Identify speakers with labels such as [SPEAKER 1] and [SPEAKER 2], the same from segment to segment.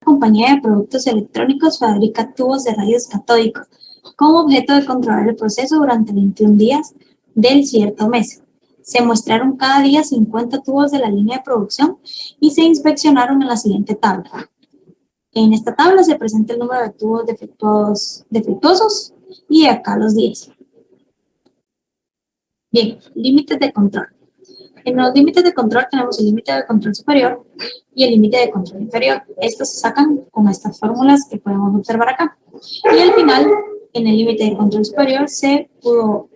[SPEAKER 1] compañía de productos electrónicos fabrica tubos de rayos catódicos con objeto de controlar el proceso durante 21 días del cierto mes. Se muestraron cada día 50 tubos de la línea de producción y se inspeccionaron en la siguiente tabla. En esta tabla se presenta el número de tubos defectuosos y acá los 10. Bien, límites de control. En los límites de control tenemos el límite de control superior y el límite de control inferior. Estos se sacan con estas fórmulas que podemos observar acá. Y al final, en el límite de control superior se pudo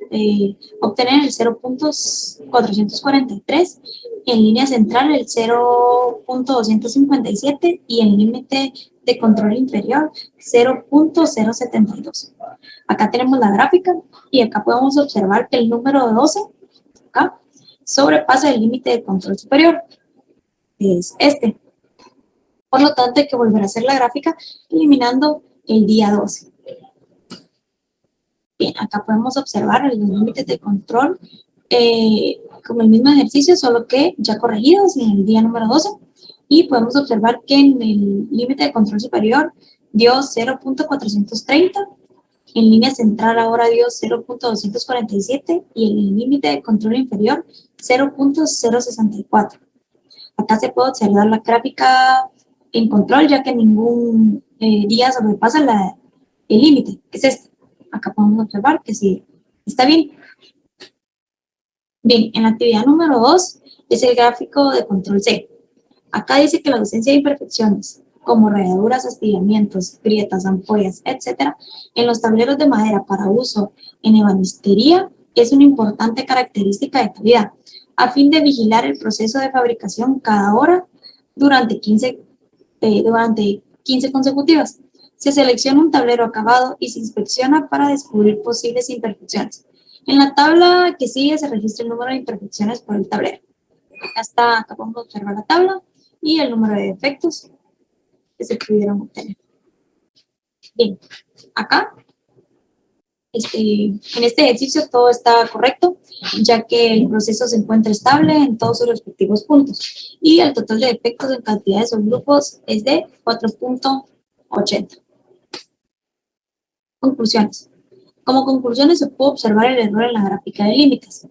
[SPEAKER 1] obtener el 0.443, en línea central el 0.257 y en límite de control inferior 0.072. Acá tenemos la gráfica y acá podemos observar que el número 12, acá, sobrepasa el límite de control superior, que es este. Por lo tanto, hay que volver a hacer la gráfica eliminando el día 12. Bien, acá podemos observar los límites de control como el mismo ejercicio, solo que ya corregidos en el día número 12. Y podemos observar que en el límite de control superior dio 0.430, en línea central ahora dio 0.247 y en el límite de control inferior 0.064. Acá se puede observar la gráfica en control, ya que ningún día sobrepasa el límite, que es este. Acá podemos observar que sí está bien. Bien, en la actividad número 2 es el gráfico de control C. Acá dice que la ausencia de imperfecciones, como rayaduras, astillamientos, grietas, ampollas, etc., en los tableros de madera para uso en ebanistería es una importante característica de calidad, a fin de vigilar el proceso de fabricación cada hora durante 15 consecutivas. Se selecciona un tablero acabado y se inspecciona para descubrir posibles imperfecciones. En la tabla que sigue se registra el número de imperfecciones por el tablero. Acá podemos observar la tabla y el número de defectos que se pudieron obtener. Bien, acá, en este ejercicio todo está correcto, ya que el proceso se encuentra estable en todos sus respectivos puntos. Y el total de defectos en cantidades o grupos es de 4.80. Conclusiones. Como conclusiones se pudo observar el error en la gráfica de límites.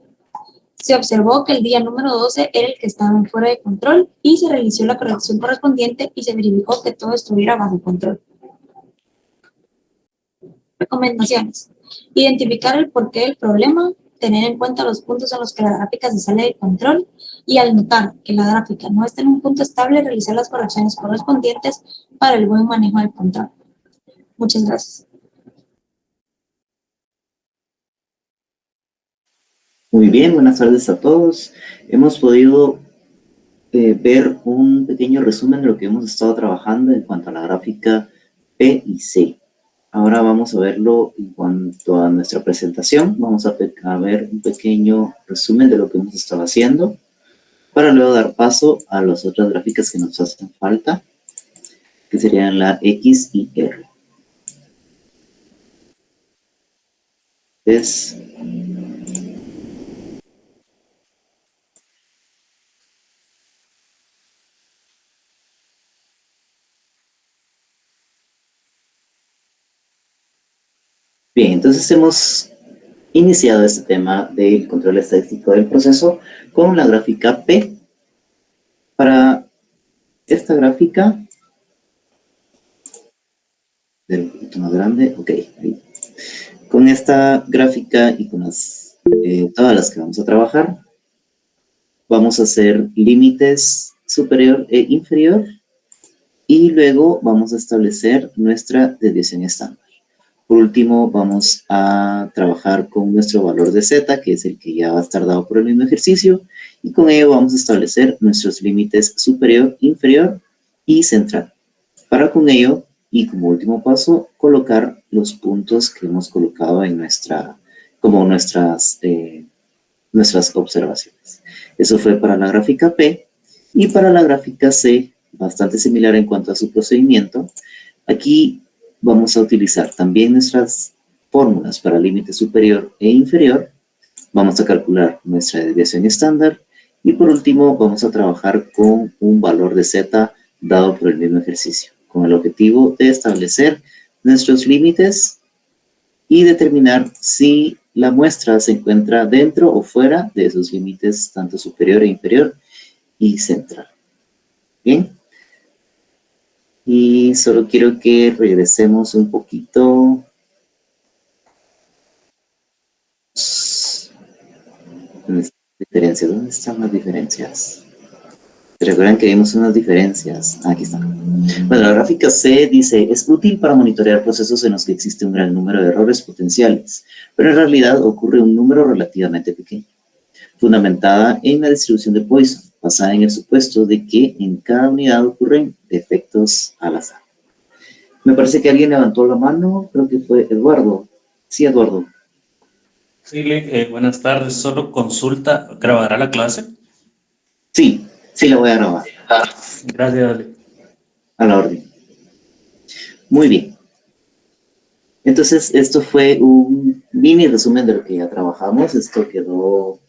[SPEAKER 1] Se observó que el día número 12 era el que estaba fuera de control y se realizó la corrección correspondiente y se verificó que todo estuviera bajo control. Recomendaciones. Identificar el porqué del problema, tener en cuenta los puntos en los que la gráfica se sale de control y al notar que la gráfica no está en un punto estable, realizar las correcciones correspondientes para el buen manejo del control. Muchas gracias.
[SPEAKER 2] Muy bien, buenas tardes a todos. Hemos podido ver un pequeño resumen de lo que hemos estado trabajando en cuanto a la gráfica P y C. Ahora vamos a verlo en cuanto a nuestra presentación. Vamos a ver un pequeño resumen de lo que hemos estado haciendo para luego dar paso a las otras gráficas que nos hacen falta, que serían la X y R. Bien, entonces hemos iniciado este tema del control estadístico del proceso con la gráfica P. Para esta gráfica, un poquito más grande, ok, ahí. Con esta gráfica y con todas las que vamos a trabajar, vamos a hacer límites superior e inferior y luego vamos a establecer nuestra desviación estándar. Por último, vamos a trabajar con nuestro valor de Z, que es el que ya va a estar dado por el mismo ejercicio, y con ello vamos a establecer nuestros límites superior, inferior y central. Para con ello, y como último paso, colocar los puntos que hemos colocado en como nuestras observaciones. Eso fue para la gráfica P, y para la gráfica C, bastante similar en cuanto a su procedimiento. Aquí vamos a utilizar también nuestras fórmulas para límite superior e inferior. Vamos a calcular nuestra desviación estándar y por último vamos a trabajar con un valor de Z dado por el mismo ejercicio. con el objetivo de establecer nuestros límites y determinar si la muestra se encuentra dentro o fuera de esos límites, tanto superior e inferior y central. Bien. Y solo quiero que regresemos un poquito. Diferencias. ¿Dónde están las diferencias? ¿Recuerdan que vimos unas diferencias? Aquí están. Bueno, la gráfica C dice, es útil para monitorear procesos en los que existe un gran número de errores potenciales, pero en realidad ocurre un número relativamente pequeño, fundamentada en la distribución de Poisson, basada en el supuesto de que en cada unidad ocurren defectos al azar. Me parece que alguien levantó la mano, creo que fue Eduardo. Sí, Eduardo.
[SPEAKER 3] Sí, buenas tardes. Solo consulta, ¿grabará la clase?
[SPEAKER 2] Sí, sí la voy a grabar.
[SPEAKER 3] Gracias, Ale.
[SPEAKER 2] A la orden. Muy bien. Entonces, esto fue un mini resumen de lo que ya trabajamos. Esto quedó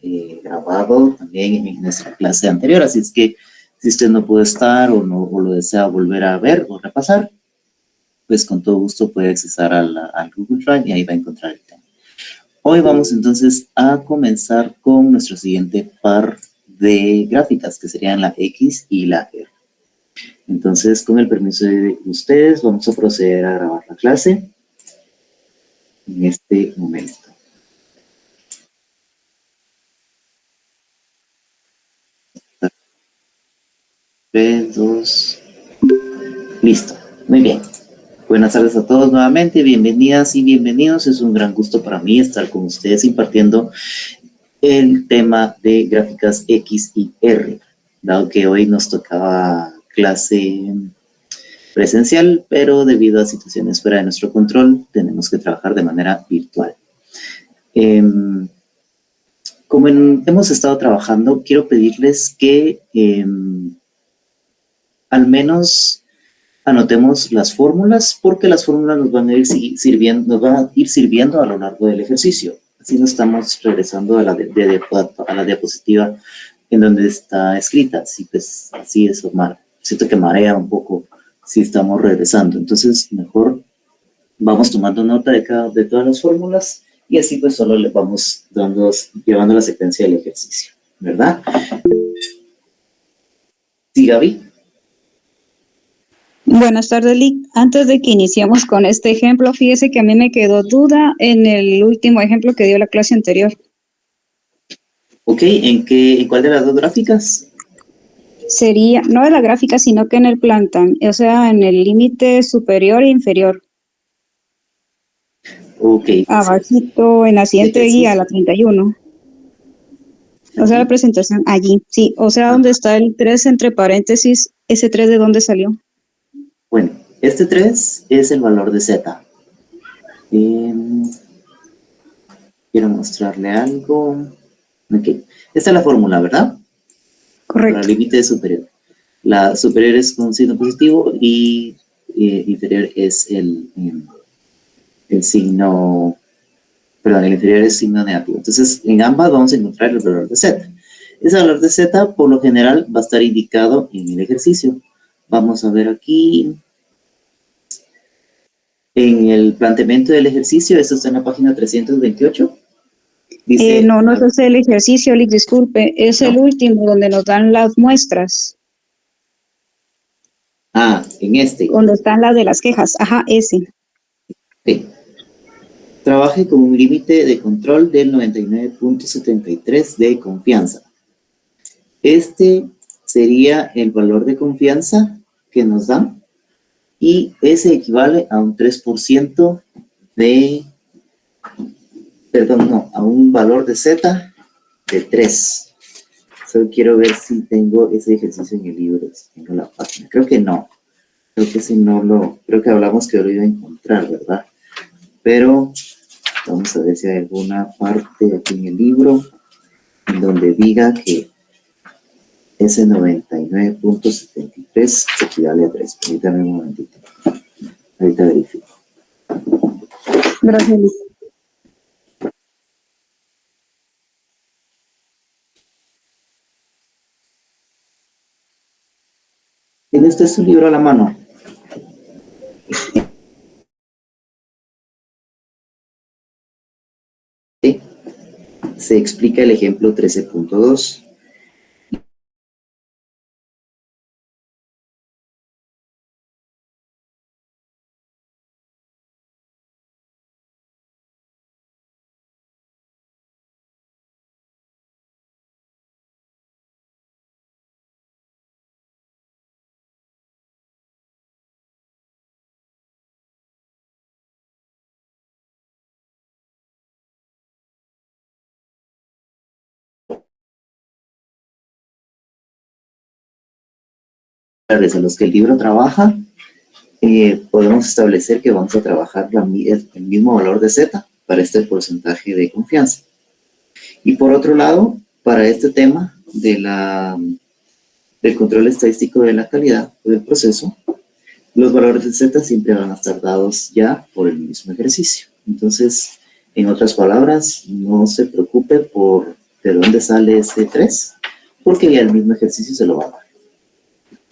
[SPEAKER 2] grabado también en nuestra clase anterior, así es que si usted no puede estar o lo desea volver a ver o repasar, pues con todo gusto puede accesar al Google Drive y ahí va a encontrar el tema. Hoy vamos entonces a comenzar con nuestro siguiente par de gráficas, que serían la X y la R. Entonces, con el permiso de ustedes, vamos a proceder a grabar la clase en este momento. Tres, dos, listo. Muy bien. Buenas tardes a todos nuevamente, bienvenidas y bienvenidos. Es un gran gusto para mí estar con ustedes impartiendo el tema de gráficas X y R, dado que hoy nos tocaba clase presencial, pero debido a situaciones fuera de nuestro control, tenemos que trabajar de manera virtual. Como hemos estado trabajando, quiero pedirles que al menos anotemos las fórmulas, porque las fórmulas nos van a ir sirviendo a lo largo del ejercicio. Así nos estamos regresando a la diapositiva en donde está escrita. Sí, pues así es, siento que marea un poco si estamos regresando. Entonces, mejor vamos tomando nota de todas las fórmulas y así pues solo le vamos llevando la secuencia del ejercicio, ¿verdad? Sí, Gaby.
[SPEAKER 4] Buenas tardes, Lick. Antes de que iniciemos con este ejemplo, fíjese que a mí me quedó duda en el último ejemplo que dio la clase anterior.
[SPEAKER 2] Ok, ¿en cuál de las dos gráficas?
[SPEAKER 4] Sería, no de la gráfica, sino que en el plantan, o sea, en el límite superior e inferior.
[SPEAKER 2] Ok.
[SPEAKER 4] Abajito, en la siguiente guía, la 31. O sea, la presentación allí, sí. O sea, donde está el 3 entre paréntesis, ese 3 ¿de dónde salió?
[SPEAKER 2] Bueno, este 3 es el valor de Z. Quiero mostrarle algo. Ok, esta es la fórmula, ¿verdad?
[SPEAKER 4] Correcto.
[SPEAKER 2] Para el límite superior. La superior es con signo positivo y inferior es el signo, perdón, el inferior es signo negativo. Entonces, en ambas vamos a encontrar el valor de Z. Ese valor de Z, por lo general, va a estar indicado en el ejercicio. Vamos a ver aquí. En el planteamiento del ejercicio, esto está en la página 328. Dice,
[SPEAKER 4] no es el ejercicio, Lick, disculpe, es el último donde nos dan las muestras.
[SPEAKER 2] En este.
[SPEAKER 4] Donde están las de las quejas, ajá, ese.
[SPEAKER 2] Sí. Trabaje con un límite de control del 99.73 de confianza. Este sería el valor de confianza que nos dan y ese equivale a un 3% a un valor de Z de 3. Solo quiero ver si tengo ese ejercicio en el libro, si tengo la página. Creo que no. Creo que hablamos que lo iba a encontrar, ¿verdad? Pero vamos a ver si hay alguna parte aquí en el libro en donde diga que ese 99.73 equivale a 3. Permítame un momentito. Ahorita verifico.
[SPEAKER 4] Gracias, Lick.
[SPEAKER 2] ¿Tiene usted su libro a la mano? Se explica el ejemplo 13.2. A los que el libro trabaja, podemos establecer que vamos a trabajar el mismo valor de Z para este porcentaje de confianza. Y por otro lado, para este tema del control estadístico de la calidad del proceso, los valores de Z siempre van a estar dados ya por el mismo ejercicio. Entonces, en otras palabras, no se preocupe por de dónde sale ese 3, porque ya el mismo ejercicio se lo va a dar.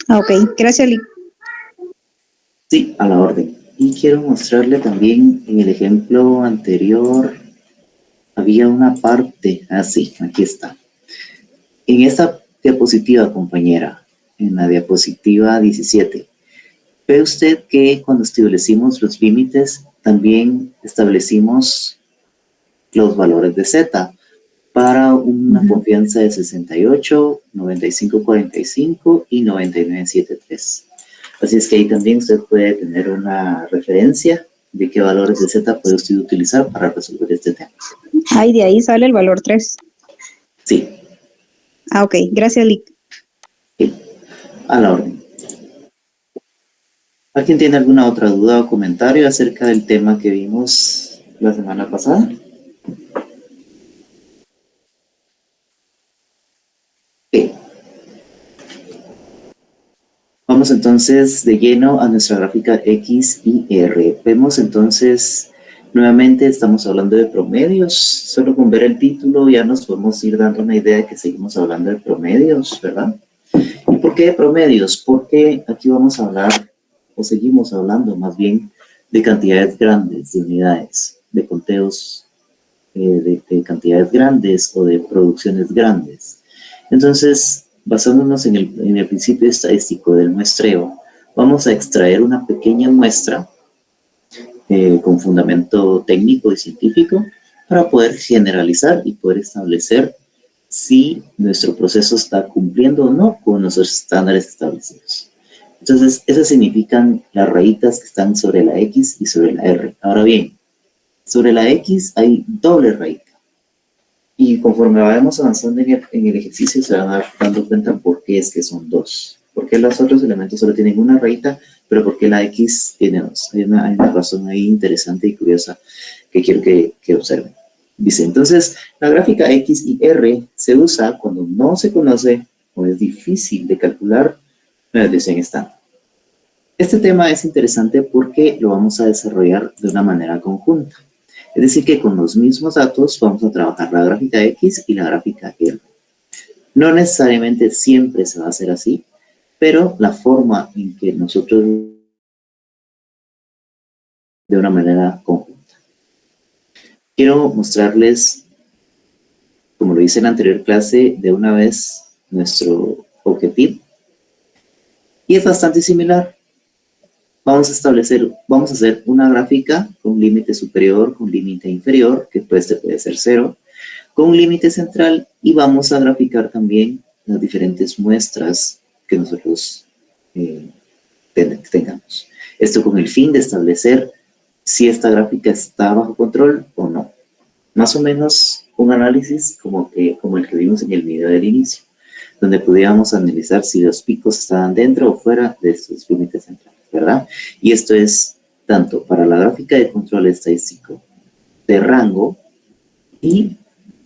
[SPEAKER 4] Ok, gracias, Lick.
[SPEAKER 2] Sí, a la orden. Y quiero mostrarle también en el ejemplo anterior, había una parte, sí, aquí está. En esta diapositiva, compañera, en la diapositiva 17, ve usted que cuando establecimos los límites, también establecimos los valores de Z para una confianza de 68, 95.45 y 99.73. Así es que ahí también usted puede tener una referencia de qué valores de Z puede usted utilizar para resolver este tema.
[SPEAKER 4] Ay, de ahí sale el valor 3.
[SPEAKER 2] Sí.
[SPEAKER 4] Ah, ok, gracias, Lick.
[SPEAKER 2] Sí. A la orden. ¿Alguien tiene alguna otra duda o comentario acerca del tema que vimos la semana pasada? Sí. Vamos entonces de lleno a nuestra gráfica X y R. Vemos entonces, nuevamente estamos hablando de promedios. Solo con ver el título ya nos podemos ir dando una idea de que seguimos hablando de promedios, ¿verdad? ¿Y por qué de promedios? Porque aquí vamos a hablar, o seguimos hablando más bien, de cantidades grandes, de unidades, de conteos de cantidades grandes o de producciones grandes. Entonces, basándonos en el principio estadístico del muestreo, vamos a extraer una pequeña muestra con fundamento técnico y científico para poder generalizar y poder establecer si nuestro proceso está cumpliendo o no con nuestros estándares establecidos. Entonces, esas significan las rayitas que están sobre la X y sobre la R. Ahora bien, sobre la X hay doble rayita. Y conforme vayamos avanzando en el ejercicio, se van a dar dando cuenta por qué es que son dos. ¿Por qué los otros elementos solo tienen una rayita, pero por qué la X tiene dos? Hay una razón ahí interesante y curiosa que quiero que observen. Dice, entonces, la gráfica X y R se usa cuando no se conoce o es difícil de calcular la desviación estándar. Este tema es interesante porque lo vamos a desarrollar de una manera conjunta. Es decir, que con los mismos datos vamos a trabajar la gráfica X y la gráfica R. No necesariamente siempre se va a hacer así, pero la forma en que nosotros de una manera conjunta. Quiero mostrarles, como lo hice en la anterior clase, de una vez nuestro objetivo. Y es bastante similar. Vamos a hacer una gráfica con límite superior, con límite inferior, que puede ser 0, con un límite central, y vamos a graficar también las diferentes muestras que nosotros tengamos. Esto con el fin de establecer si esta gráfica está bajo control o no. Más o menos un análisis como el que vimos en el video del inicio, donde pudiéramos analizar si los picos estaban dentro o fuera de estos límites centrales, ¿verdad? Y esto es tanto para la gráfica de control estadístico de rango y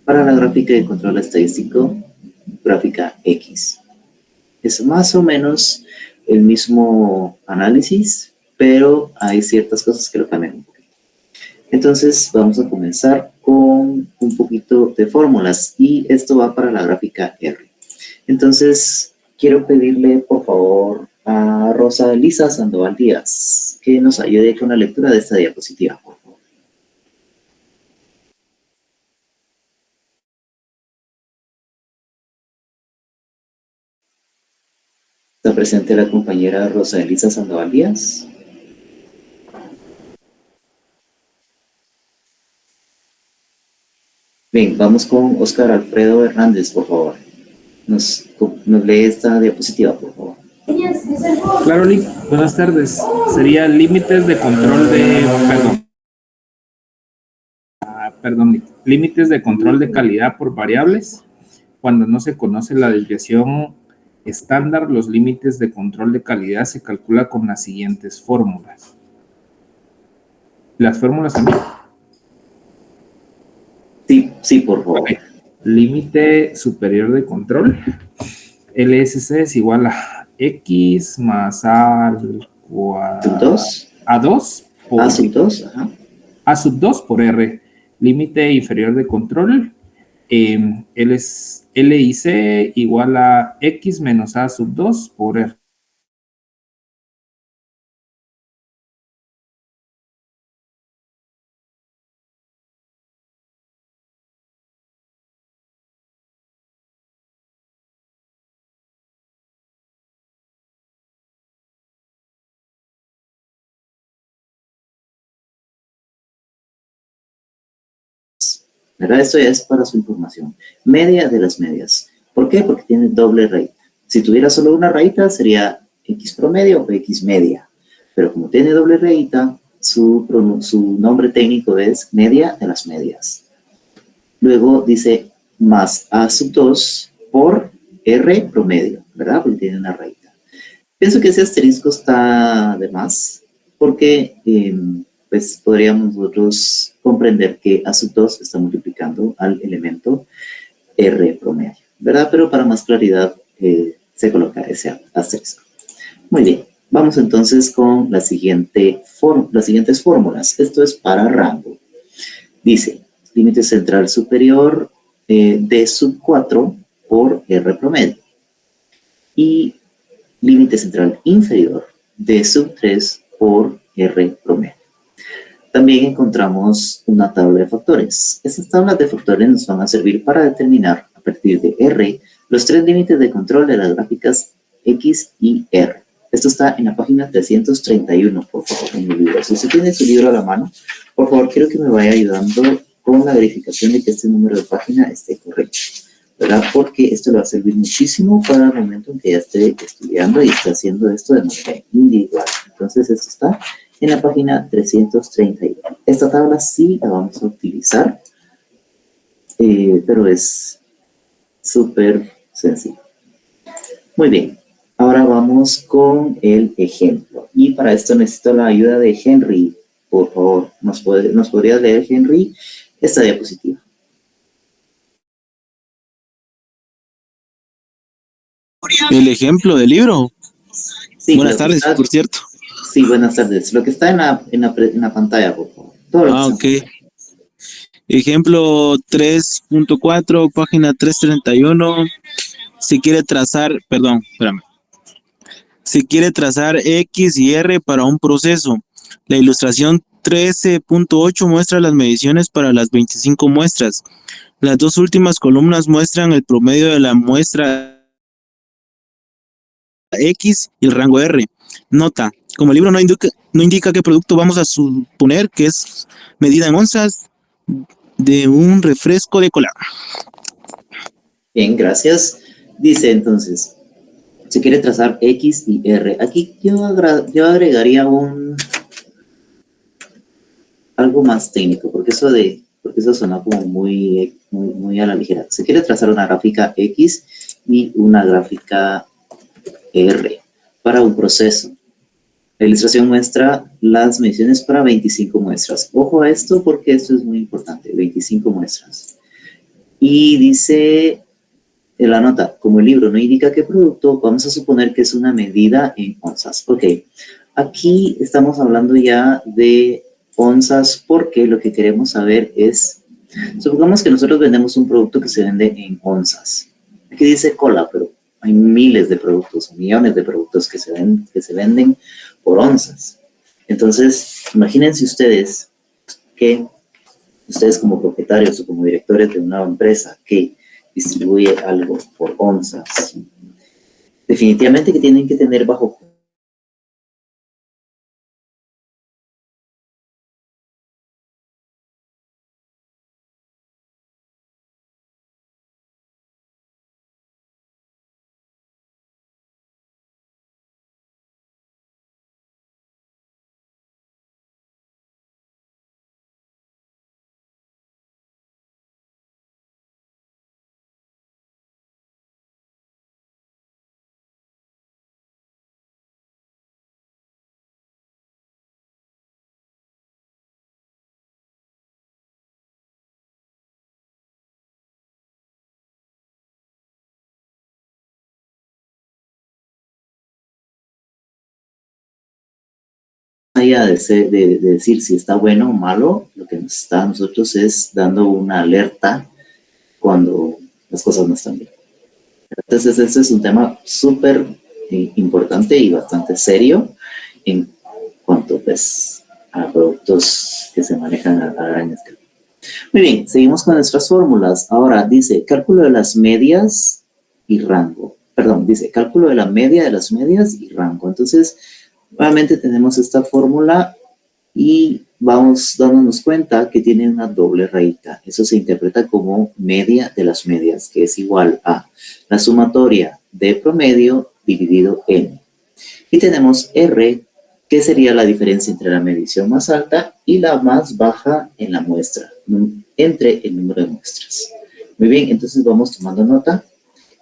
[SPEAKER 2] para la gráfica de control estadístico gráfica X. Es más o menos el mismo análisis, pero hay ciertas cosas que lo cambian un poquito. Entonces vamos a comenzar con un poquito de fórmulas y esto va para la gráfica R. Entonces quiero pedirle por favor a Rosa Elisa Sandoval Díaz, que nos ayude con la lectura de esta diapositiva, por favor. ¿Está presente la compañera Rosa Elisa Sandoval Díaz? Bien, vamos con Oscar Alfredo Hernández, por favor. Nos lee esta diapositiva, por favor.
[SPEAKER 5] Claro, Lick. Buenas tardes. Sería límites de control de... Perdón, Lick. Límites de control de calidad por variables. Cuando no se conoce la desviación estándar, los límites de control de calidad se calcula con las siguientes fórmulas. ¿Las fórmulas también?
[SPEAKER 2] Sí, por favor.
[SPEAKER 5] Okay. Límite superior de control. LSC es igual a X más A al cuadrado. A2 por
[SPEAKER 2] A sub 2, ajá.
[SPEAKER 5] A sub 2 por R. Límite inferior de control. LIC igual a X menos A sub 2 por R.
[SPEAKER 2] ¿Verdad? Esto ya es para su información. Media de las medias. ¿Por qué? Porque tiene doble raíz. Si tuviera solo una raíz, sería X promedio o X media. Pero como tiene doble raíz, su nombre técnico es media de las medias. Luego dice más A sub 2 por R promedio, ¿verdad? Porque tiene una raíz. Pienso que ese asterisco está de más, porque pues podríamos nosotros comprender que A sub 2 está multiplicando al elemento R promedio, ¿verdad? Pero para más claridad se coloca ese asterisco. Muy bien, vamos entonces con las siguientes fórmulas. Esto es para rango. Dice, límite central superior D sub 4 por R promedio. Y límite central inferior D sub 3 por R promedio. También encontramos una tabla de factores. Estas tablas de factores nos van a servir para determinar a partir de R los tres límites de control de las gráficas X y R. Esto está en la página 331, por favor, en mi libro. Si usted tiene su libro a la mano, por favor, quiero que me vaya ayudando con la verificación de que este número de página esté correcto, ¿verdad? Porque esto le va a servir muchísimo para el momento en que ya esté estudiando y esté haciendo esto de manera individual. Entonces, esto está en la página 331. Esta tabla sí la vamos a utilizar, pero es súper sencillo. Muy bien, ahora vamos con el ejemplo. Y para esto necesito la ayuda de Henry. Por favor, ¿nos podría leer, Henry, esta diapositiva?
[SPEAKER 6] El ejemplo del libro.
[SPEAKER 2] Sí,
[SPEAKER 6] buenas tardes, por cierto.
[SPEAKER 2] Sí, buenas tardes. Lo que está en la pantalla, por favor.
[SPEAKER 6] Ok. Ejemplo 3.4, página 331. Se quiere trazar X y R para un proceso. La ilustración 13.8 muestra las mediciones para las 25 muestras. Las dos últimas columnas muestran el promedio de la muestra X y el rango R. Nota, como el libro no indica qué producto, vamos a suponer que es medida en onzas de un refresco de cola.
[SPEAKER 2] Bien, gracias. Dice entonces, se quiere trazar X y R. Aquí yo agregaría algo más técnico, porque eso suena como muy a la ligera. Se quiere trazar una gráfica X y una gráfica R para un proceso. La ilustración muestra las mediciones para 25 muestras. Ojo a esto porque esto es muy importante, 25 muestras. Y dice en la nota, como el libro no indica qué producto, vamos a suponer que es una medida en onzas. Ok, aquí estamos hablando ya de onzas porque lo que queremos saber es, supongamos que nosotros vendemos un producto que se vende en onzas. Aquí dice cola, pero hay miles de productos, millones de productos que se venden por onzas. Entonces, imagínense ustedes que ustedes como propietarios o como directores de una empresa que distribuye algo por onzas, definitivamente que tienen que tener bajo allá de decir si está bueno o malo, lo que nos está a nosotros es dando una alerta cuando las cosas no están bien. Entonces, este es un tema súper importante y bastante serio en cuanto pues, a productos que se manejan a gran escala. Muy bien, seguimos con nuestras fórmulas. Ahora dice cálculo de las medias y rango. Perdón, dice cálculo de la media de las medias y rango. Entonces, nuevamente tenemos esta fórmula y vamos dándonos cuenta que tiene una doble raíz. Eso se interpreta como media de las medias, que es igual a la sumatoria de promedio dividido n. Y tenemos R, que sería la diferencia entre la medición más alta y la más baja en la muestra, entre el número de muestras. Muy bien, entonces vamos tomando nota.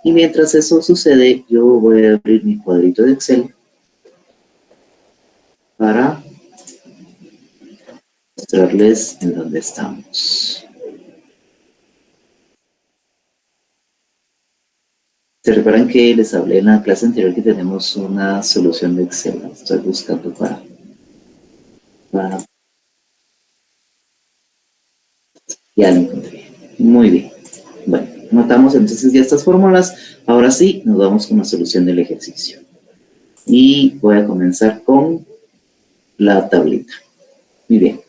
[SPEAKER 2] Y mientras eso sucede, yo voy a abrir mi cuadrito de Excel para mostrarles en dónde estamos. ¿Se recuerdan que les hablé en la clase anterior que tenemos una solución de Excel? Estoy buscando para ya lo encontré. Muy bien. Bueno, notamos entonces ya estas fórmulas. Ahora sí, nos vamos con la solución del ejercicio. Y voy a comenzar con la tablita. Muy bien.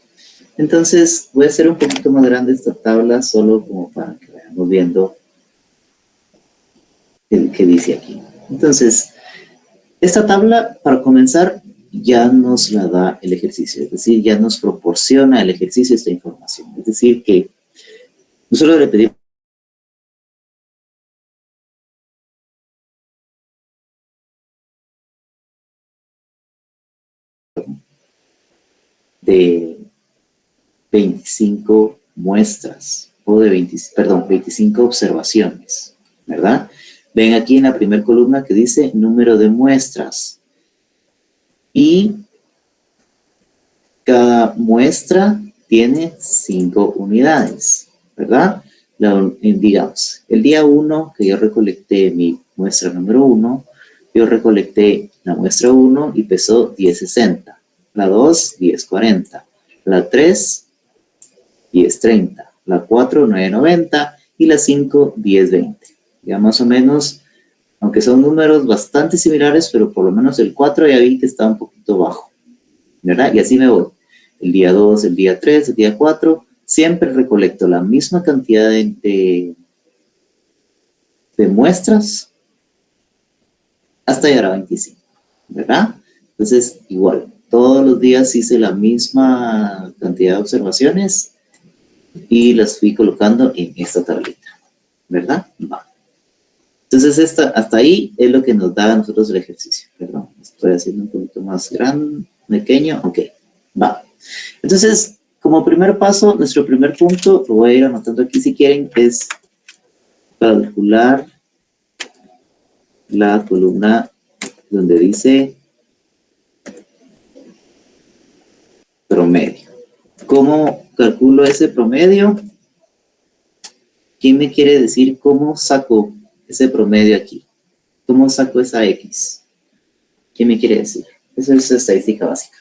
[SPEAKER 2] Entonces, voy a hacer un poquito más grande esta tabla solo como para que vayamos viendo el que dice aquí. Entonces, esta tabla, para comenzar, ya nos la da el ejercicio. Es decir, ya nos proporciona el ejercicio esta información. Es decir, que nosotros le pedimos de 25 muestras o de 25 observaciones, ¿verdad? Ven aquí en la primera columna que dice número de muestras y cada muestra tiene 5 unidades, ¿verdad? Digamos, el día 1 que yo recolecté mi muestra número 1, yo recolecté la muestra 1 y pesó 1060, la 2, 1040, la 3, 1030, la 4, 990 y la 5, 1020. Ya más o menos, aunque son números bastante similares, pero por lo menos el 4 ya vi que está un poquito bajo, ¿verdad? Y así me voy. El día 2, el día 3, el día 4, siempre recolecto la misma cantidad de muestras hasta llegar a 25, ¿verdad? Entonces, igual, todos los días hice la misma cantidad de observaciones y las fui colocando en esta tablita, ¿verdad? Va. Entonces, hasta ahí es lo que nos da a nosotros el ejercicio. Perdón, estoy haciendo un poquito más grande, pequeño, ok, va. Entonces, como primer paso, nuestro primer punto, lo voy a ir anotando aquí si quieren, es calcular la columna donde dice promedio. ¿Cómo calculo ese promedio? ¿Quién me quiere decir cómo saco ese promedio aquí? ¿Cómo saco esa X? ¿Quién me quiere decir? Esa es estadística básica.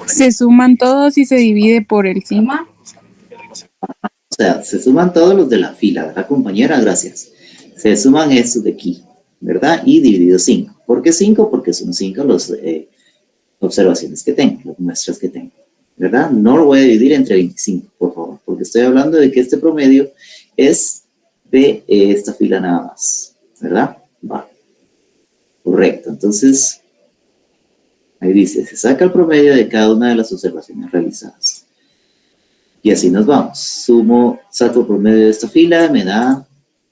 [SPEAKER 7] Se suman todos y se divide por el sigma.
[SPEAKER 2] O sea, se suman todos los de la fila, ¿verdad, compañera? Gracias. Se suman estos de aquí, ¿verdad? Y dividido 5. ¿Por qué 5? Porque son 5 las observaciones que tengo, las muestras que tengo, ¿verdad? No lo voy a dividir entre 25, por favor, porque estoy hablando de que este promedio es de esta fila nada más, ¿verdad? Va. Correcto. Entonces, ahí dice, se saca el promedio de cada una de las observaciones realizadas. Y así nos vamos. Saco el promedio de esta fila, me da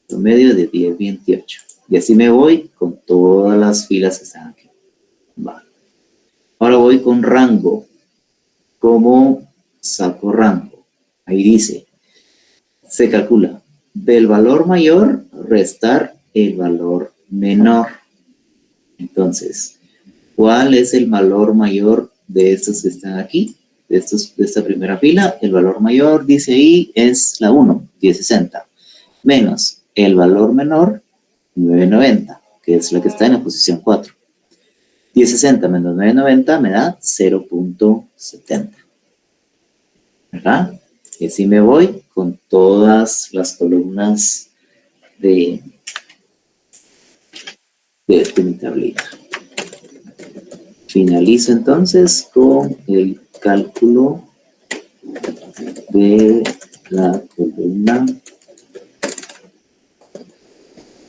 [SPEAKER 2] promedio de 10.28. Y así me voy con todas las filas que están aquí. Va. Ahora voy con rango. ¿Cómo saco rango? Ahí dice, se calcula del valor mayor restar el valor menor. Entonces, ¿cuál es el valor mayor de estos que están aquí? De esta primera fila, el valor mayor, dice ahí, es la 1, 1060, menos el valor menor, 990, que es la que está en la posición 4. 1060 menos 990 me da 0.70. ¿Verdad? Y así me voy con todas las columnas de mi tablita. Finalizo entonces con el cálculo de la columna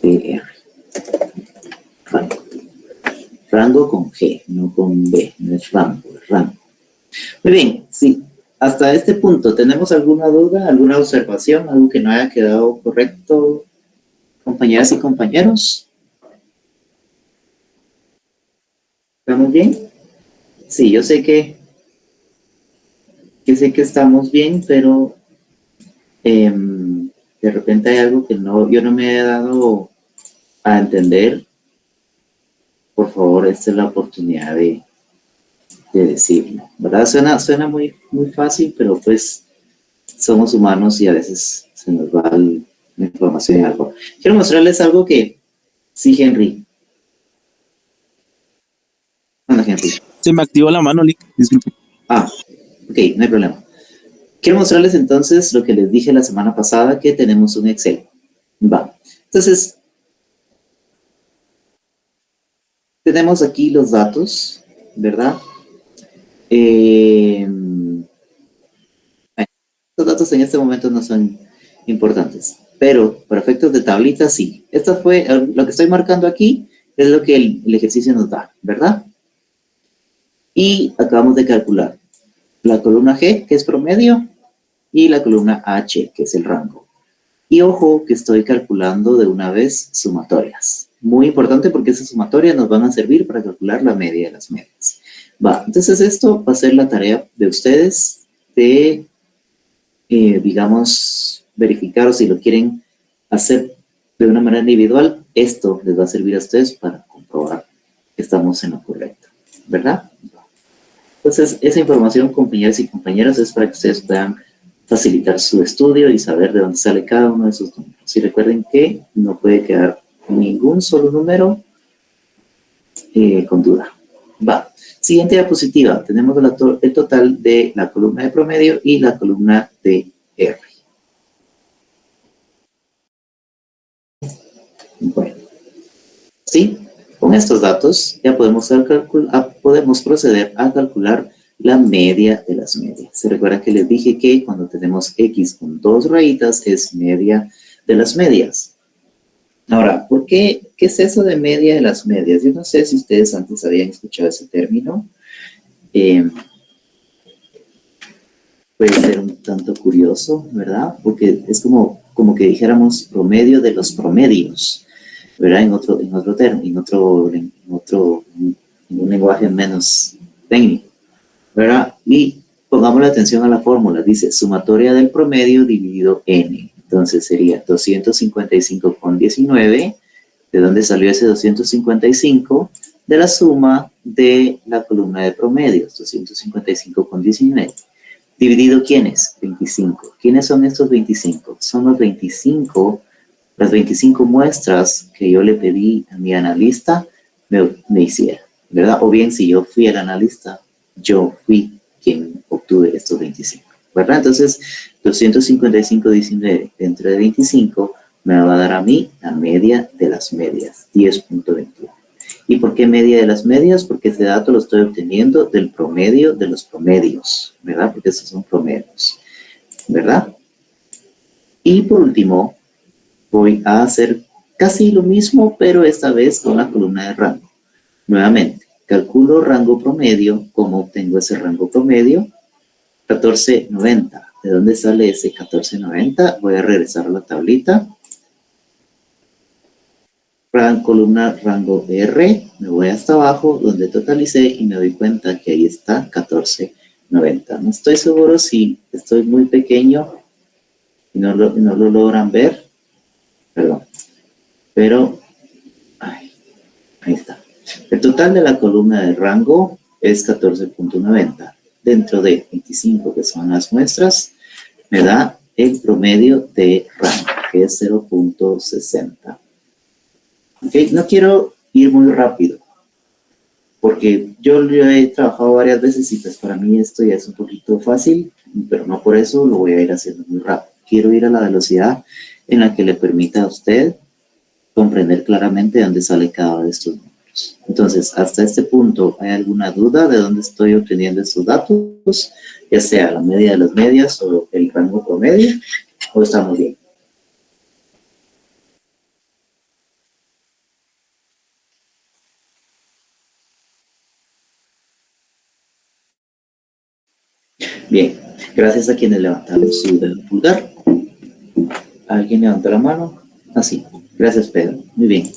[SPEAKER 2] de R. Rango con G, no con B, no es rango, es rango. Muy bien, sí. Hasta este punto, ¿tenemos alguna duda, alguna observación, algo que no haya quedado correcto, compañeras y compañeros? ¿Estamos bien? Sí, yo sé que estamos bien, pero de repente hay algo que yo no me he dado a entender. Por favor, esta es la oportunidad de decirlo, ¿verdad? Suena muy, muy fácil, pero pues somos humanos y a veces se nos va la información en algo. Quiero mostrarles algo que sí, Henry. Hola, Henry.
[SPEAKER 6] Se me activó la mano, Lick. Disculpe.
[SPEAKER 2] Ok, no hay problema. Quiero mostrarles entonces lo que les dije la semana pasada, que tenemos un Excel. Va. Entonces, tenemos aquí los datos, ¿verdad? Estos datos en este momento no son importantes, pero para efectos de tablita sí. Esto fue, lo que estoy marcando aquí es lo que el ejercicio nos da, ¿verdad? Y acabamos de calcular la columna G, que es promedio, y la columna H, que es el rango. Y ojo que estoy calculando de una vez sumatorias. Muy importante porque esas sumatorias nos van a servir para calcular la media de las medias. Va, entonces esto va a ser la tarea de ustedes de, digamos, verificar, o si lo quieren hacer de una manera individual, esto les va a servir a ustedes para comprobar que estamos en lo correcto, ¿verdad? Entonces, esa información, compañeros y compañeras, es para que ustedes puedan facilitar su estudio y saber de dónde sale cada uno de esos números. Y recuerden que no puede quedar ningún solo número con duda. Va. Siguiente diapositiva. Tenemos el total de la columna de promedio y la columna de R. Bueno. ¿Sí? Con estos datos ya podemos proceder a calcular la media de las medias. Se recuerda que les dije que cuando tenemos X con 2 rayitas es media de las medias. Ahora, ¿por qué? ¿Qué es eso de media de las medias? Yo no sé si ustedes antes habían escuchado ese término. Puede ser un tanto curioso, ¿verdad? Porque es como que dijéramos promedio de los promedios, ¿verdad? En un lenguaje menos técnico, ¿verdad? Y pongamos la atención a la fórmula. Dice sumatoria del promedio dividido n. Entonces sería 255,19. ¿De dónde salió ese 255? De la suma de la columna de promedios, 255,19. ¿Dividido quiénes? 25. ¿Quiénes son estos 25? Son las 25 muestras que yo le pedí a mi analista me hiciera, ¿verdad? O bien si yo fui el analista, yo fui quien obtuve estos 25, ¿verdad? Entonces, 255,19 entre 25 me va a dar a mí la media de las medias, 10.21. ¿Y por qué media de las medias? Porque este dato lo estoy obteniendo del promedio de los promedios, ¿verdad? Porque estos son promedios, ¿verdad? Y por último, voy a hacer casi lo mismo, pero esta vez con la columna de rango. Nuevamente, calculo rango promedio. ¿Cómo obtengo ese rango promedio? 1490. ¿De dónde sale ese 1490? Voy a regresar a la tablita. Columna rango R, me voy hasta abajo donde totalicé y me doy cuenta que ahí está 1490. No estoy seguro si estoy muy pequeño y no lo logran ver. Perdón. Pero, ahí está. El total de la columna de rango es 14.90. Dentro de 25, que son las muestras, me da el promedio de rango, que es 0.60. Okay. No quiero ir muy rápido, porque yo lo he trabajado varias veces y pues para mí esto ya es un poquito fácil, pero no por eso lo voy a ir haciendo muy rápido. Quiero ir a la velocidad en la que le permita a usted comprender claramente de dónde sale cada uno de estos números. Entonces, hasta este punto, ¿hay alguna duda de dónde estoy obteniendo estos datos? Ya sea la media de las medias o el rango promedio, ¿o estamos bien? Bien, gracias a quienes levantaron su dedo pulgar. ¿Alguien levantó la mano? Así. Gracias, Pedro. Muy bien.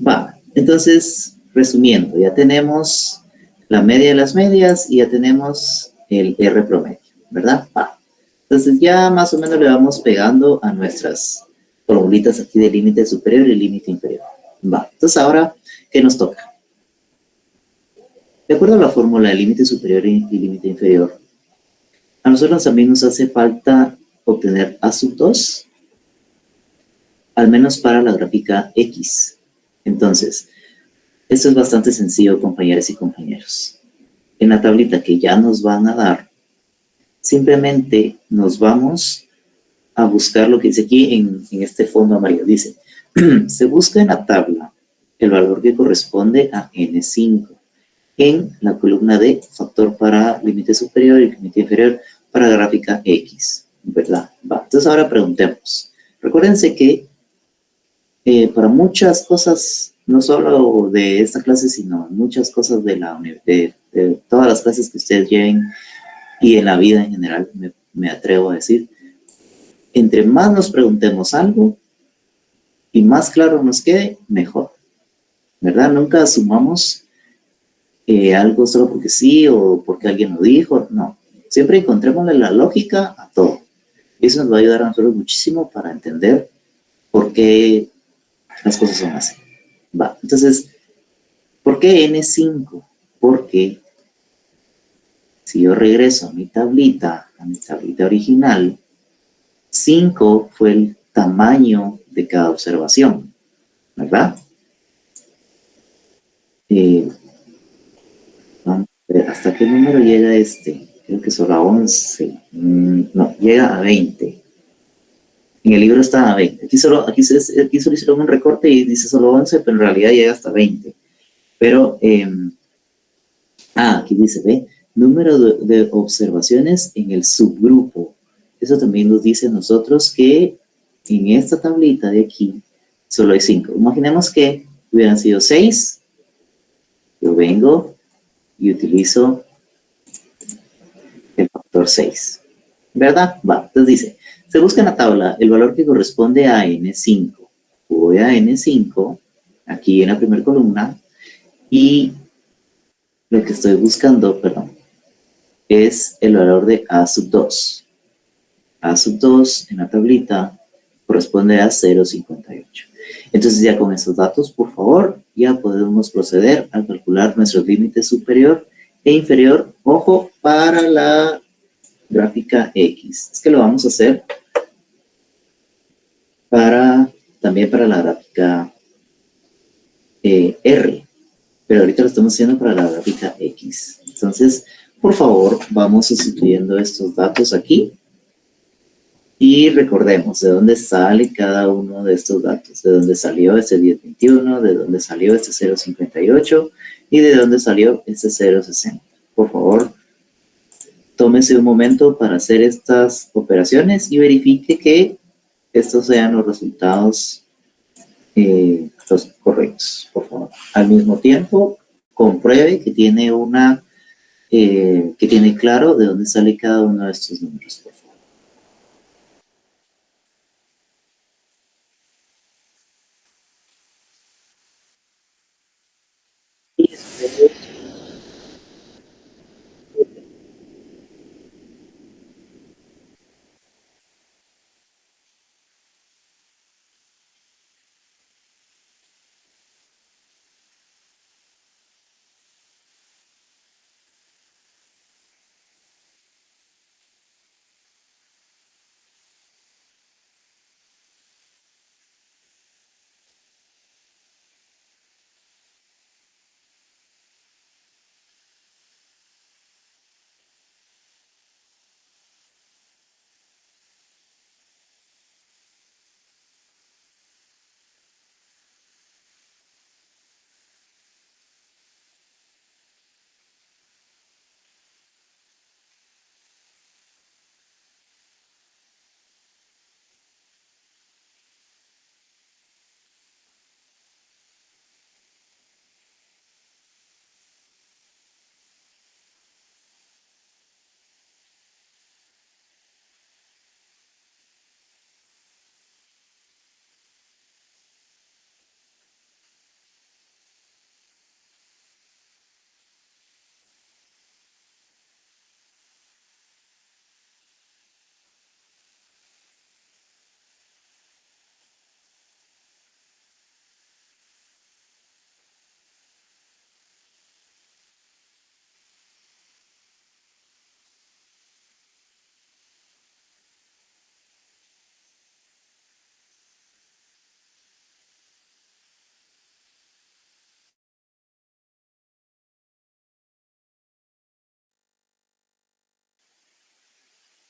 [SPEAKER 2] Va, entonces, resumiendo, ya tenemos la media de las medias y ya tenemos el R promedio, ¿verdad? Va. Entonces ya más o menos le vamos pegando a nuestras formulitas aquí de límite superior y límite inferior. Va. Entonces ahora, ¿qué nos toca? De acuerdo a la fórmula de límite superior y límite inferior, a nosotros también nos hace falta obtener A sub 2, al menos para la gráfica X. Entonces, esto es bastante sencillo, compañeras y compañeros. En la tablita que ya nos van a dar, simplemente nos vamos a buscar lo que dice aquí en este fondo amarillo. Dice, se busca en la tabla el valor que corresponde a N5 en la columna de factor para límite superior y límite inferior para gráfica X, ¿verdad? Va. Entonces ahora preguntemos. Recuérdense que para muchas cosas, no solo de esta clase, sino muchas cosas de todas las clases que ustedes lleven y en la vida en general, me atrevo a decir, entre más nos preguntemos algo y más claro nos quede, mejor, ¿verdad? Nunca asumamos algo solo porque sí o porque alguien lo dijo, no. Siempre encontrémosle la lógica a todo. Eso nos va a ayudar a nosotros muchísimo para entender por qué las cosas son así. Va, entonces, ¿por qué N5? Porque si yo regreso a mi tablita original, 5 fue el tamaño de cada observación, ¿verdad? Vamos a ver, ¿hasta qué número llega este? Creo que solo a 11. No, llega a 20. En el libro está a 20. Aquí solo hicieron un recorte y dice solo 11, pero en realidad llega hasta 20. Pero, aquí dice, ve, número de observaciones en el subgrupo. Eso también nos dice a nosotros que en esta tablita de aquí solo hay 5. Imaginemos que hubieran sido 6. Yo vengo y utilizo el factor 6. ¿Verdad? Va, entonces dice, se busca en la tabla el valor que corresponde a N5. Voy a N5, aquí en la primera columna, y lo que estoy buscando, es el valor de A sub 2. A sub 2 en la tablita corresponde a 0.58. Entonces ya con estos datos, por favor, ya podemos proceder a calcular nuestro límite superior e inferior. Ojo, para la gráfica X. Es que lo vamos a hacer también para la gráfica R. Pero ahorita lo estamos haciendo para la gráfica X. Entonces, por favor, vamos sustituyendo estos datos aquí. Y recordemos de dónde sale cada uno de estos datos, de dónde salió este 1021, de dónde salió este 058 y de dónde salió este 060. Por favor, tómese un momento para hacer estas operaciones y verifique que estos sean los resultados los correctos, por favor. Al mismo tiempo, compruebe que tiene que tiene claro de dónde sale cada uno de estos números, por favor.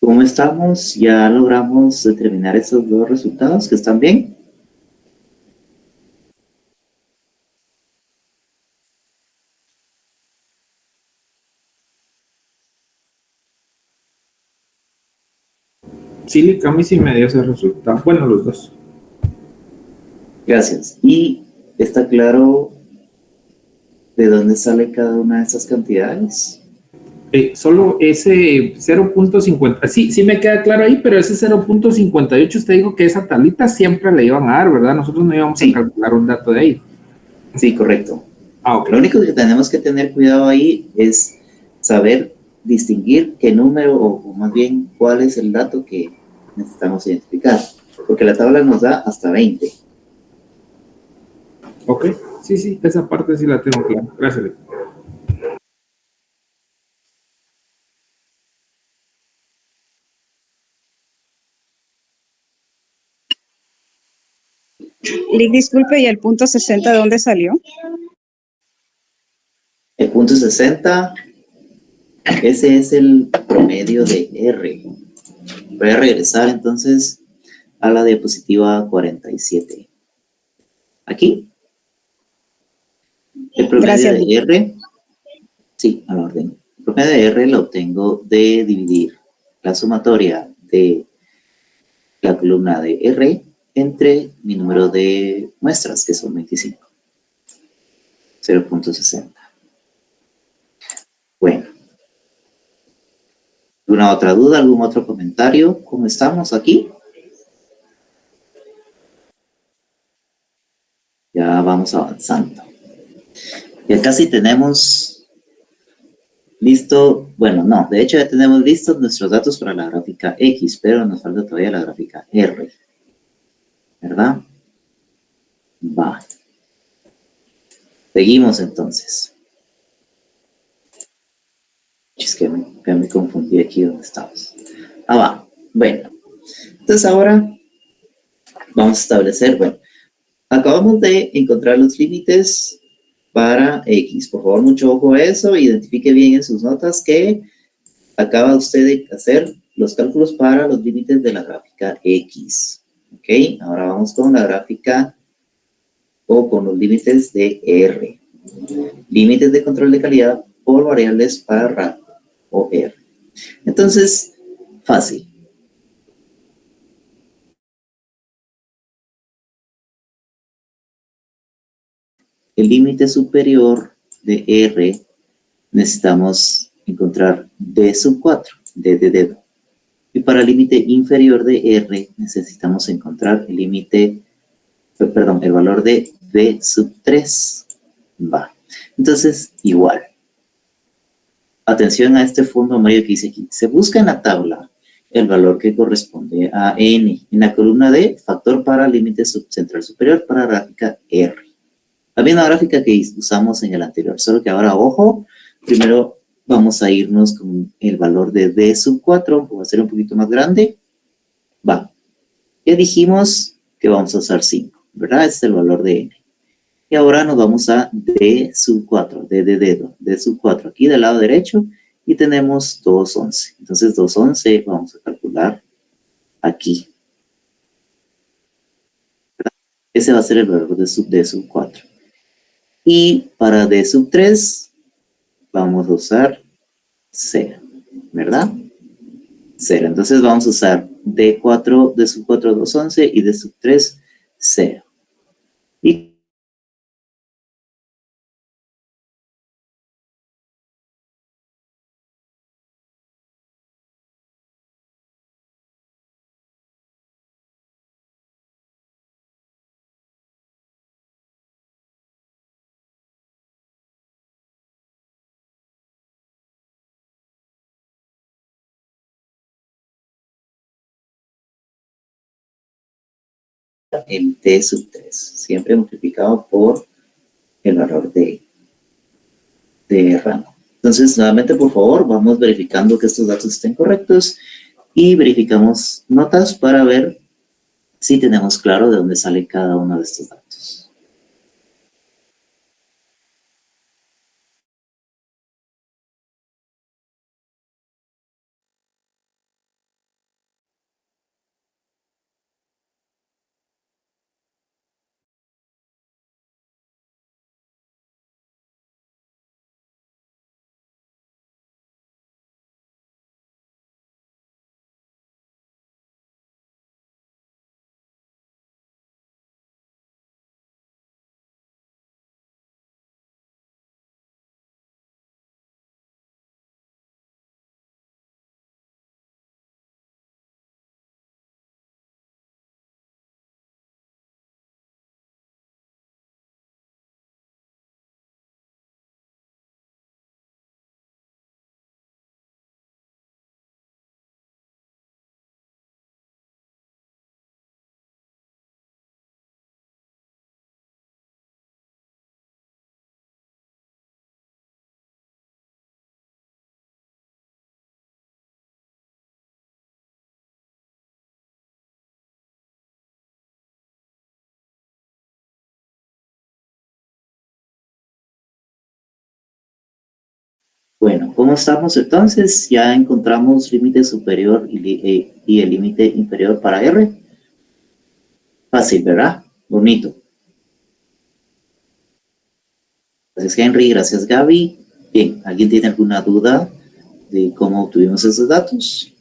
[SPEAKER 2] ¿Cómo estamos? ¿Ya logramos determinar estos dos resultados que están bien?
[SPEAKER 5] Sí, a mí sí me dio ese resultado. Bueno, los dos.
[SPEAKER 2] Gracias. ¿Y está claro de dónde sale cada una de estas cantidades?
[SPEAKER 5] Solo ese 0.50, sí me queda claro ahí, pero ese 0.58 usted dijo que esa tablita siempre le iban a dar, ¿verdad? Nosotros no íbamos a calcular un dato de ahí.
[SPEAKER 2] Sí, correcto.
[SPEAKER 5] Okay.
[SPEAKER 2] Lo único que tenemos que tener cuidado ahí es saber distinguir qué número o más bien cuál es el dato que necesitamos identificar, porque la tabla nos da hasta 20.
[SPEAKER 5] Ok, sí, esa parte sí la tengo clara. Gracias.
[SPEAKER 4] Lick, disculpe, ¿y el punto 60 de dónde salió?
[SPEAKER 2] El punto 60, ese es el promedio de R. Voy a regresar entonces a la diapositiva 47. Aquí, el promedio
[SPEAKER 4] Gracias.
[SPEAKER 2] de R, sí, a la orden. El promedio de R lo obtengo de dividir la sumatoria de la columna de R entre mi número de muestras, que son 25. 0.60. Bueno. ¿Alguna otra duda? ¿Algún otro comentario? ¿Cómo estamos aquí? Ya vamos avanzando. Ya casi tenemos listo, bueno, no, de hecho ya tenemos listos nuestros datos para la gráfica X, pero nos falta todavía la gráfica R. ¿Verdad? Va. Seguimos entonces. Es que me confundí aquí donde estamos. Va. Bueno. Entonces ahora vamos a establecer, bueno, acabamos de encontrar los límites para X. Por favor, mucho ojo a eso. Identifique bien en sus notas que acaba usted de hacer los cálculos para los límites de la gráfica X. ¿Ok? Ahora vamos con la gráfica o con los límites de R. Límites de control de calidad por variables para rango o R. Entonces, fácil. El límite superior de R necesitamos encontrar D sub 4, D de dedo. Y para el límite inferior de R necesitamos encontrar el límite, perdón, el valor de D sub 3. Va. Entonces, igual. Atención a este fondo amarillo que dice aquí. Se busca en la tabla el valor que corresponde a N. En la columna D, factor para límite subcentral superior para gráfica R. La misma gráfica que usamos en el anterior, solo que ahora, ojo, primero vamos a irnos con el valor de D sub 4, voy a hacer un poquito más grande. Va. Ya dijimos que vamos a usar 5, ¿verdad? Este es el valor de N. Y ahora nos vamos a D sub 4, D de dedo, D sub 4 aquí del lado derecho y tenemos 211. Entonces 211 vamos a calcular aquí. ¿Verdad? Ese va a ser el valor de D sub 4. Y para D sub 3 vamos a usar 0, ¿verdad? 0. Entonces vamos a usar D4, D sub 4, 211 y D sub 3, 0. Y el D sub 3, siempre multiplicado por el valor de rango. Entonces, nuevamente, por favor, vamos verificando que estos datos estén correctos y verificamos notas para ver si tenemos claro de dónde sale cada uno de estos datos. Bueno, ¿cómo estamos entonces? Ya encontramos límite superior y el límite inferior para R. Fácil, ¿verdad? Bonito. Gracias, Henry. Gracias, Gaby. Bien, ¿alguien tiene alguna duda de cómo obtuvimos esos datos?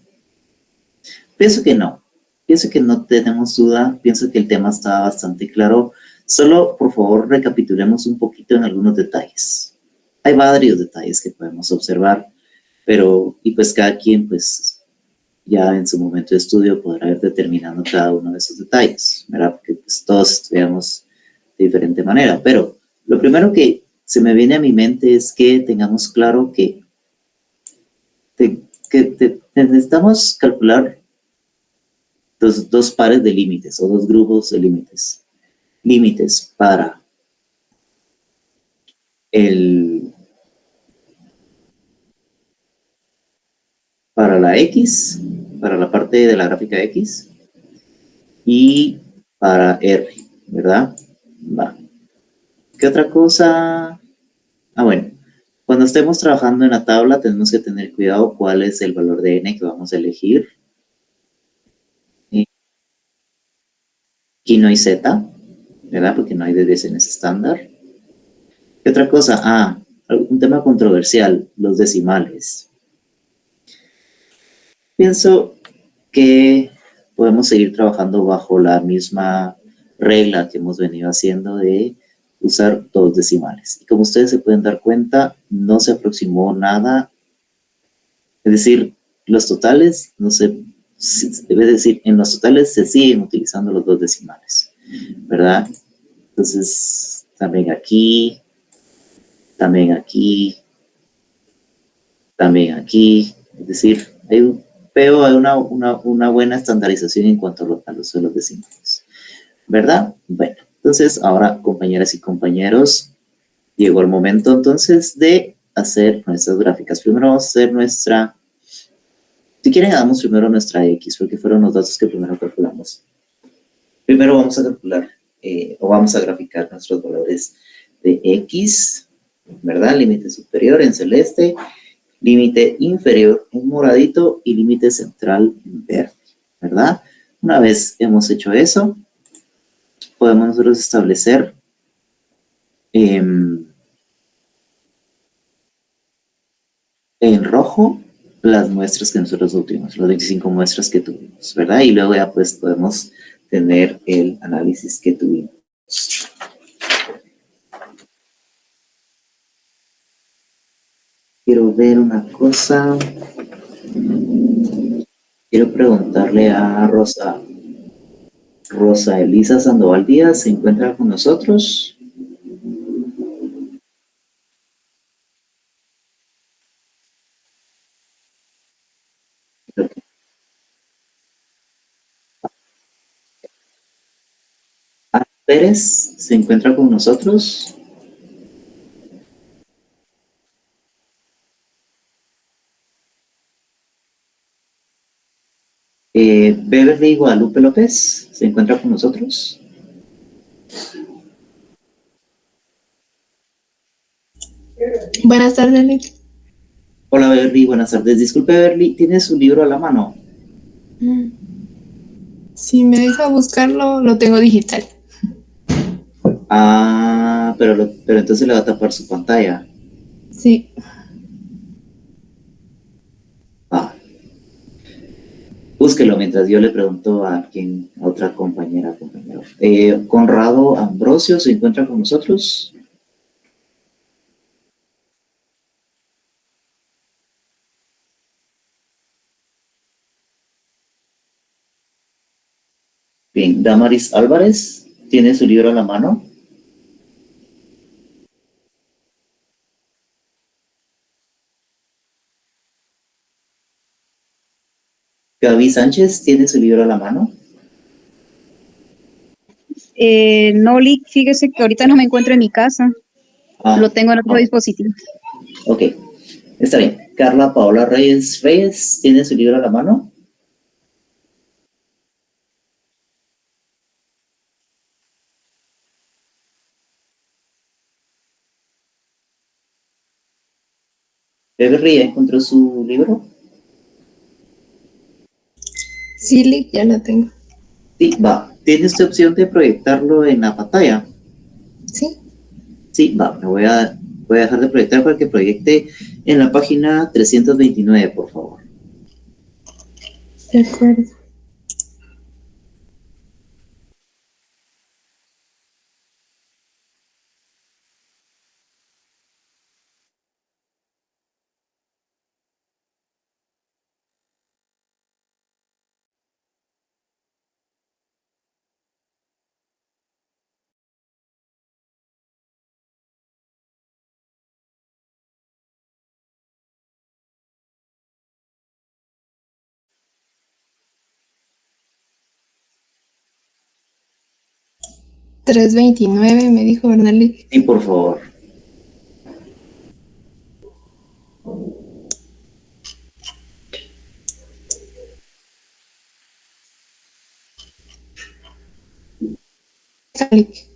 [SPEAKER 2] Pienso que no. Pienso que no tenemos duda. Pienso que el tema está bastante claro. Solo, por favor, recapitulemos un poquito en algunos detalles. Hay varios detalles que podemos observar, pero, y pues cada quien, pues, ya en su momento de estudio podrá ir determinando cada uno de esos detalles, ¿verdad? Porque pues, todos estudiamos de diferente manera. Pero lo primero que se me viene a mi mente es que tengamos claro que necesitamos calcular dos pares de límites o dos grupos de límites. Límites para la X, para la parte de la gráfica X, y para R, ¿verdad? Va. ¿Qué otra cosa? Ah, bueno, Cuando estemos trabajando en la tabla, tenemos que tener cuidado cuál es el valor de n que vamos a elegir. Aquí no hay z, ¿verdad? Porque no hay DDs en ese estándar. ¿Qué otra cosa? Un tema controversial, los decimales. Pienso que podemos seguir trabajando bajo la misma regla que hemos venido haciendo de usar 2 decimales. Y como ustedes se pueden dar cuenta, no se aproximó nada. Es decir, los totales, debe decir, en los totales se siguen utilizando los 2 decimales, ¿verdad? Entonces, también aquí, también aquí, también aquí. Es decir, veo una buena estandarización en cuanto a los decimales, ¿verdad? Bueno, entonces ahora, compañeras y compañeros, llegó el momento entonces de hacer nuestras gráficas. Primero vamos a hacer nuestra, si quieren hagamos primero nuestra X, porque fueron los datos que primero calculamos. Primero vamos a calcular, o vamos a graficar nuestros valores de X, ¿verdad? Límite superior en celeste, límite inferior en moradito y límite central en verde, ¿verdad? Una vez hemos hecho eso, podemos nosotros establecer en rojo las muestras que nosotros obtuvimos, las 25 muestras que tuvimos, ¿verdad? Y luego ya pues podemos tener el análisis que tuvimos. Quiero ver una cosa. Quiero preguntarle a Rosa Elisa Sandoval Díaz, ¿se encuentra con nosotros? Ana Pérez, ¿se encuentra con nosotros? Beverly Guadalupe López, ¿se encuentra con nosotros?
[SPEAKER 8] Buenas tardes, Nick.
[SPEAKER 2] Hola Beverly, buenas tardes. Disculpe Beverly, ¿tiene su libro a la mano?
[SPEAKER 8] Si me deja buscarlo, lo tengo digital.
[SPEAKER 2] Pero entonces le va a tapar su pantalla.
[SPEAKER 8] Sí.
[SPEAKER 2] Búsquelo mientras yo le pregunto a otra compañero. Conrado Ambrosio, ¿se encuentra con nosotros? Bien, Damaris Álvarez, ¿tiene su libro a la mano? Gaby Sánchez, ¿tiene su libro a la mano?
[SPEAKER 4] No, Lick, fíjese que ahorita no me encuentro en mi casa. Lo tengo en otro dispositivo.
[SPEAKER 2] Ok, está bien. Carla Paola Reyes, ¿tiene su libro a la mano? Beverly, ¿ya encontró su libro?
[SPEAKER 8] Sí, Lick, ya lo tengo.
[SPEAKER 2] Sí, va. ¿Tiene usted opción de proyectarlo en la pantalla?
[SPEAKER 8] Sí.
[SPEAKER 2] Sí, va. Voy a dejar de proyectar para que proyecte en la página 329, por favor.
[SPEAKER 8] De acuerdo. $3.29 me dijo, ¿verdad, Lick?
[SPEAKER 2] Sí, por favor.
[SPEAKER 8] Lick.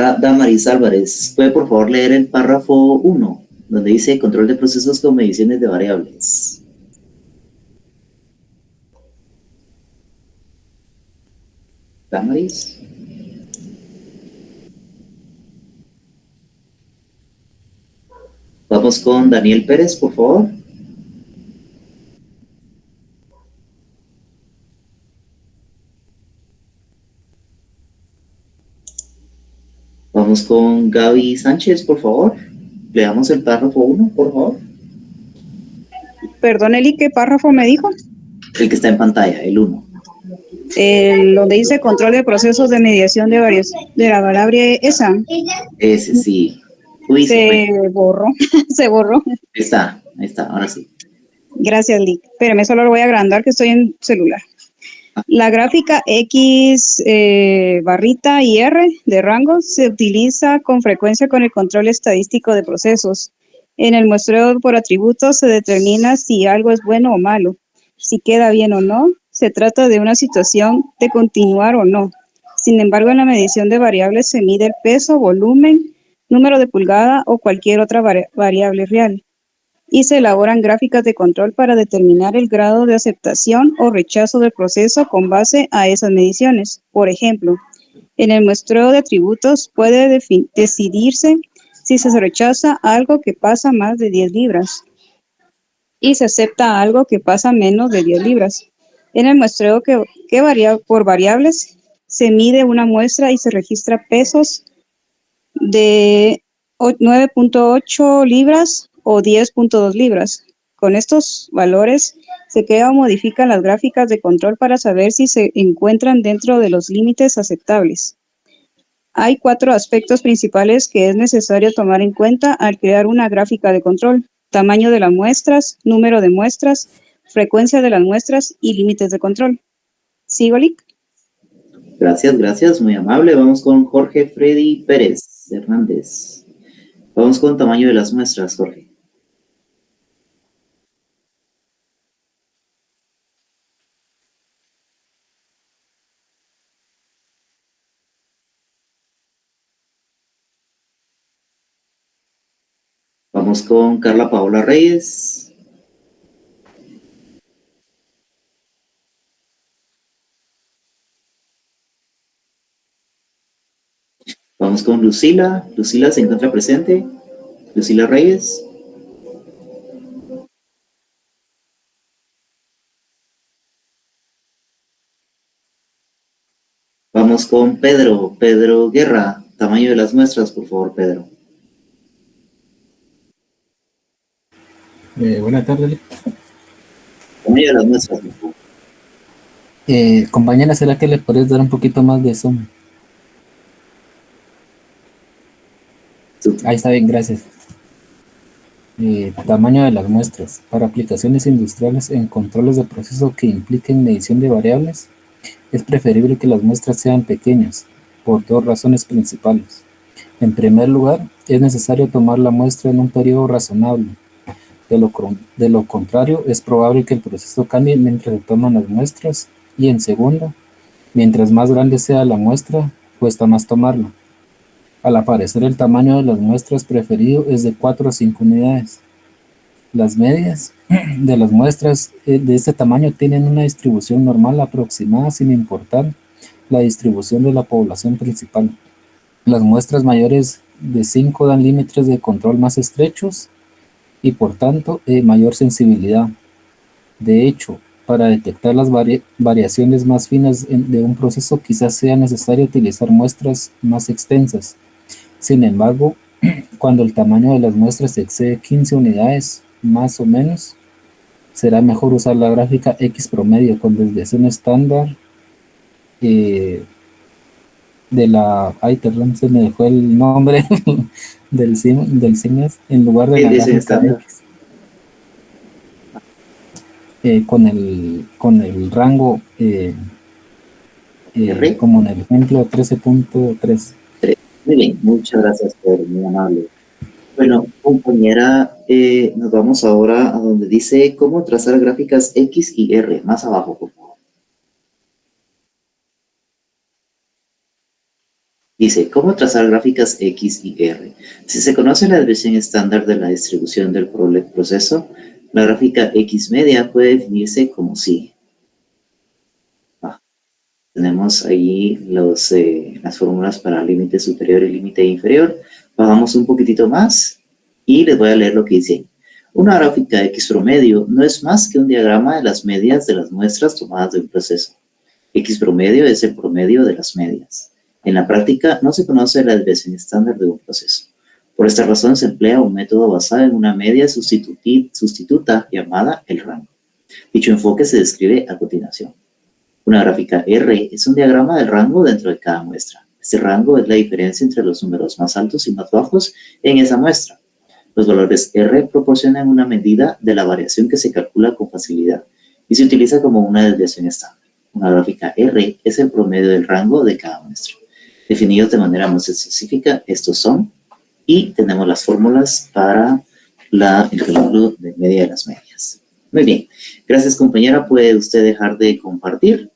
[SPEAKER 2] Ahora, Damaris Álvarez, ¿puede por favor leer el párrafo 1, donde dice control de procesos con mediciones de variables? Damaris. Vamos con Daniel Pérez, por favor. Vamos con Gaby Sánchez, por favor. Leamos el párrafo 1, por favor.
[SPEAKER 4] Perdón, Eli, ¿qué párrafo me dijo?
[SPEAKER 2] El que está en pantalla, el 1.
[SPEAKER 4] Donde dice control de procesos de mediación de varios, de la variable esa.
[SPEAKER 2] Ese sí. Uy,
[SPEAKER 4] Se borró, se borró.
[SPEAKER 2] ahí está, ahora sí.
[SPEAKER 4] Gracias, Lick. Espérame, solo lo voy a agrandar que estoy en celular. La gráfica X barrita y R de rango se utiliza con frecuencia con el control estadístico de procesos. En el muestreo por atributos se determina si algo es bueno o malo, si queda bien o no. Se trata de una situación de continuar o no. Sin embargo, en la medición de variables se mide el peso, volumen, número de pulgada o cualquier otra variable real. Y se elaboran gráficas de control para determinar el grado de aceptación o rechazo del proceso con base a esas mediciones. Por ejemplo, en el muestreo de atributos puede decidirse si se rechaza algo que pasa más de 10 libras y se acepta algo que pasa menos de 10 libras. En el muestreo que varía por variables, se mide una muestra y se registra pesos de 9.8 libras o 10.2 libras. Con estos valores se crea o modifican las gráficas de control para saber si se encuentran dentro de los límites aceptables. Hay 4 aspectos principales que es necesario tomar en cuenta al crear una gráfica de control: tamaño de las muestras, número de muestras, frecuencia de las muestras y límites de control. ¿Sigo, Lick?
[SPEAKER 2] Gracias, muy amable. Vamos con Jorge Freddy Pérez Hernández. Vamos con tamaño de las muestras, Jorge. Vamos con Carla Paola Reyes. Vamos con Lucila. Lucila se encuentra presente. Lucila Reyes. Vamos con Pedro. Pedro Guerra. Tamaño de las muestras, por favor, Pedro.
[SPEAKER 9] Buenas tardes.
[SPEAKER 2] Tamaño de las muestras, por favor.
[SPEAKER 9] Compañera, ¿será que le podrías dar un poquito más de zoom? Ahí está bien, gracias. Tamaño de las muestras. Para aplicaciones industriales en controles de proceso que impliquen medición de variables, es preferible que las muestras sean pequeñas, por 2 razones principales. En primer lugar, es necesario tomar la muestra en un periodo razonable. De lo contrario, es probable que el proceso cambie mientras se toman las muestras. Y en segundo, mientras más grande sea la muestra, cuesta más tomarla. Al aparecer, el tamaño de las muestras preferido es de 4 a 5 unidades. Las medias de las muestras de este tamaño tienen una distribución normal aproximada sin importar la distribución de la población principal. Las muestras mayores de 5 dan límites de control más estrechos y por tanto mayor sensibilidad. De hecho, para detectar las variaciones más finas de un proceso quizás sea necesario utilizar muestras más extensas. Sin embargo, cuando el tamaño de las muestras excede 15 unidades, más o menos, será mejor usar la gráfica X promedio con desviación estándar de la... Ay, perdón, se me dejó el nombre del CIMES en lugar de la gráfica X. Con el rango como en el ejemplo 13.3.
[SPEAKER 2] Muy bien, muchas gracias, Pedro, muy amable. Bueno, compañera, nos vamos ahora a donde dice cómo trazar gráficas X y R, más abajo, por favor. Dice, ¿cómo trazar gráficas X y R? Si se conoce la desviación estándar de la distribución del proceso, la gráfica X media puede definirse como sigue. Tenemos ahí las fórmulas para límite superior y límite inferior. Bajamos un poquitito más y les voy a leer lo que dice. Una gráfica X promedio no es más que un diagrama de las medias de las muestras tomadas de un proceso. X promedio es el promedio de las medias. En la práctica no se conoce la desviación estándar de un proceso. Por esta razón se emplea un método basado en una media sustituta llamada el rango. Dicho enfoque se describe a continuación. Una gráfica R es un diagrama del rango dentro de cada muestra. Este rango es la diferencia entre los números más altos y más bajos en esa muestra. Los valores R proporcionan una medida de la variación que se calcula con facilidad y se utiliza como una desviación estándar. Una gráfica R es el promedio del rango de cada muestra. Definidos de manera más específica, estos son, y tenemos las fórmulas para el cálculo de media de las medias. Muy bien. Gracias, compañera. ¿Puede usted dejar de compartir?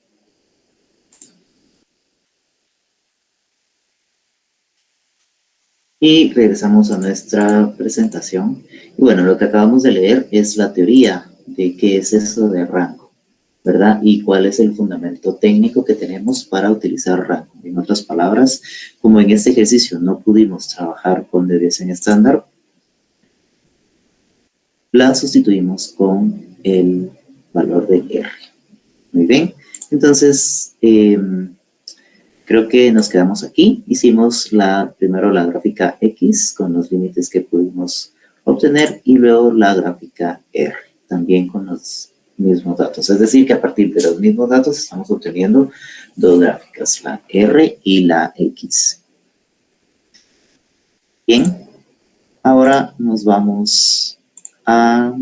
[SPEAKER 2] Y regresamos a nuestra presentación. Y bueno, lo que acabamos de leer es la teoría de qué es eso de rango, ¿verdad? Y cuál es el fundamento técnico que tenemos para utilizar rango. En otras palabras, como en este ejercicio no pudimos trabajar con desviación estándar, la sustituimos con el valor de R. Muy bien. Entonces, creo que nos quedamos aquí. Hicimos primero la gráfica X con los límites que pudimos obtener y luego la gráfica R, también con los mismos datos. Es decir, que a partir de los mismos datos estamos obteniendo dos gráficas, la R y la X. Bien, ahora nos vamos a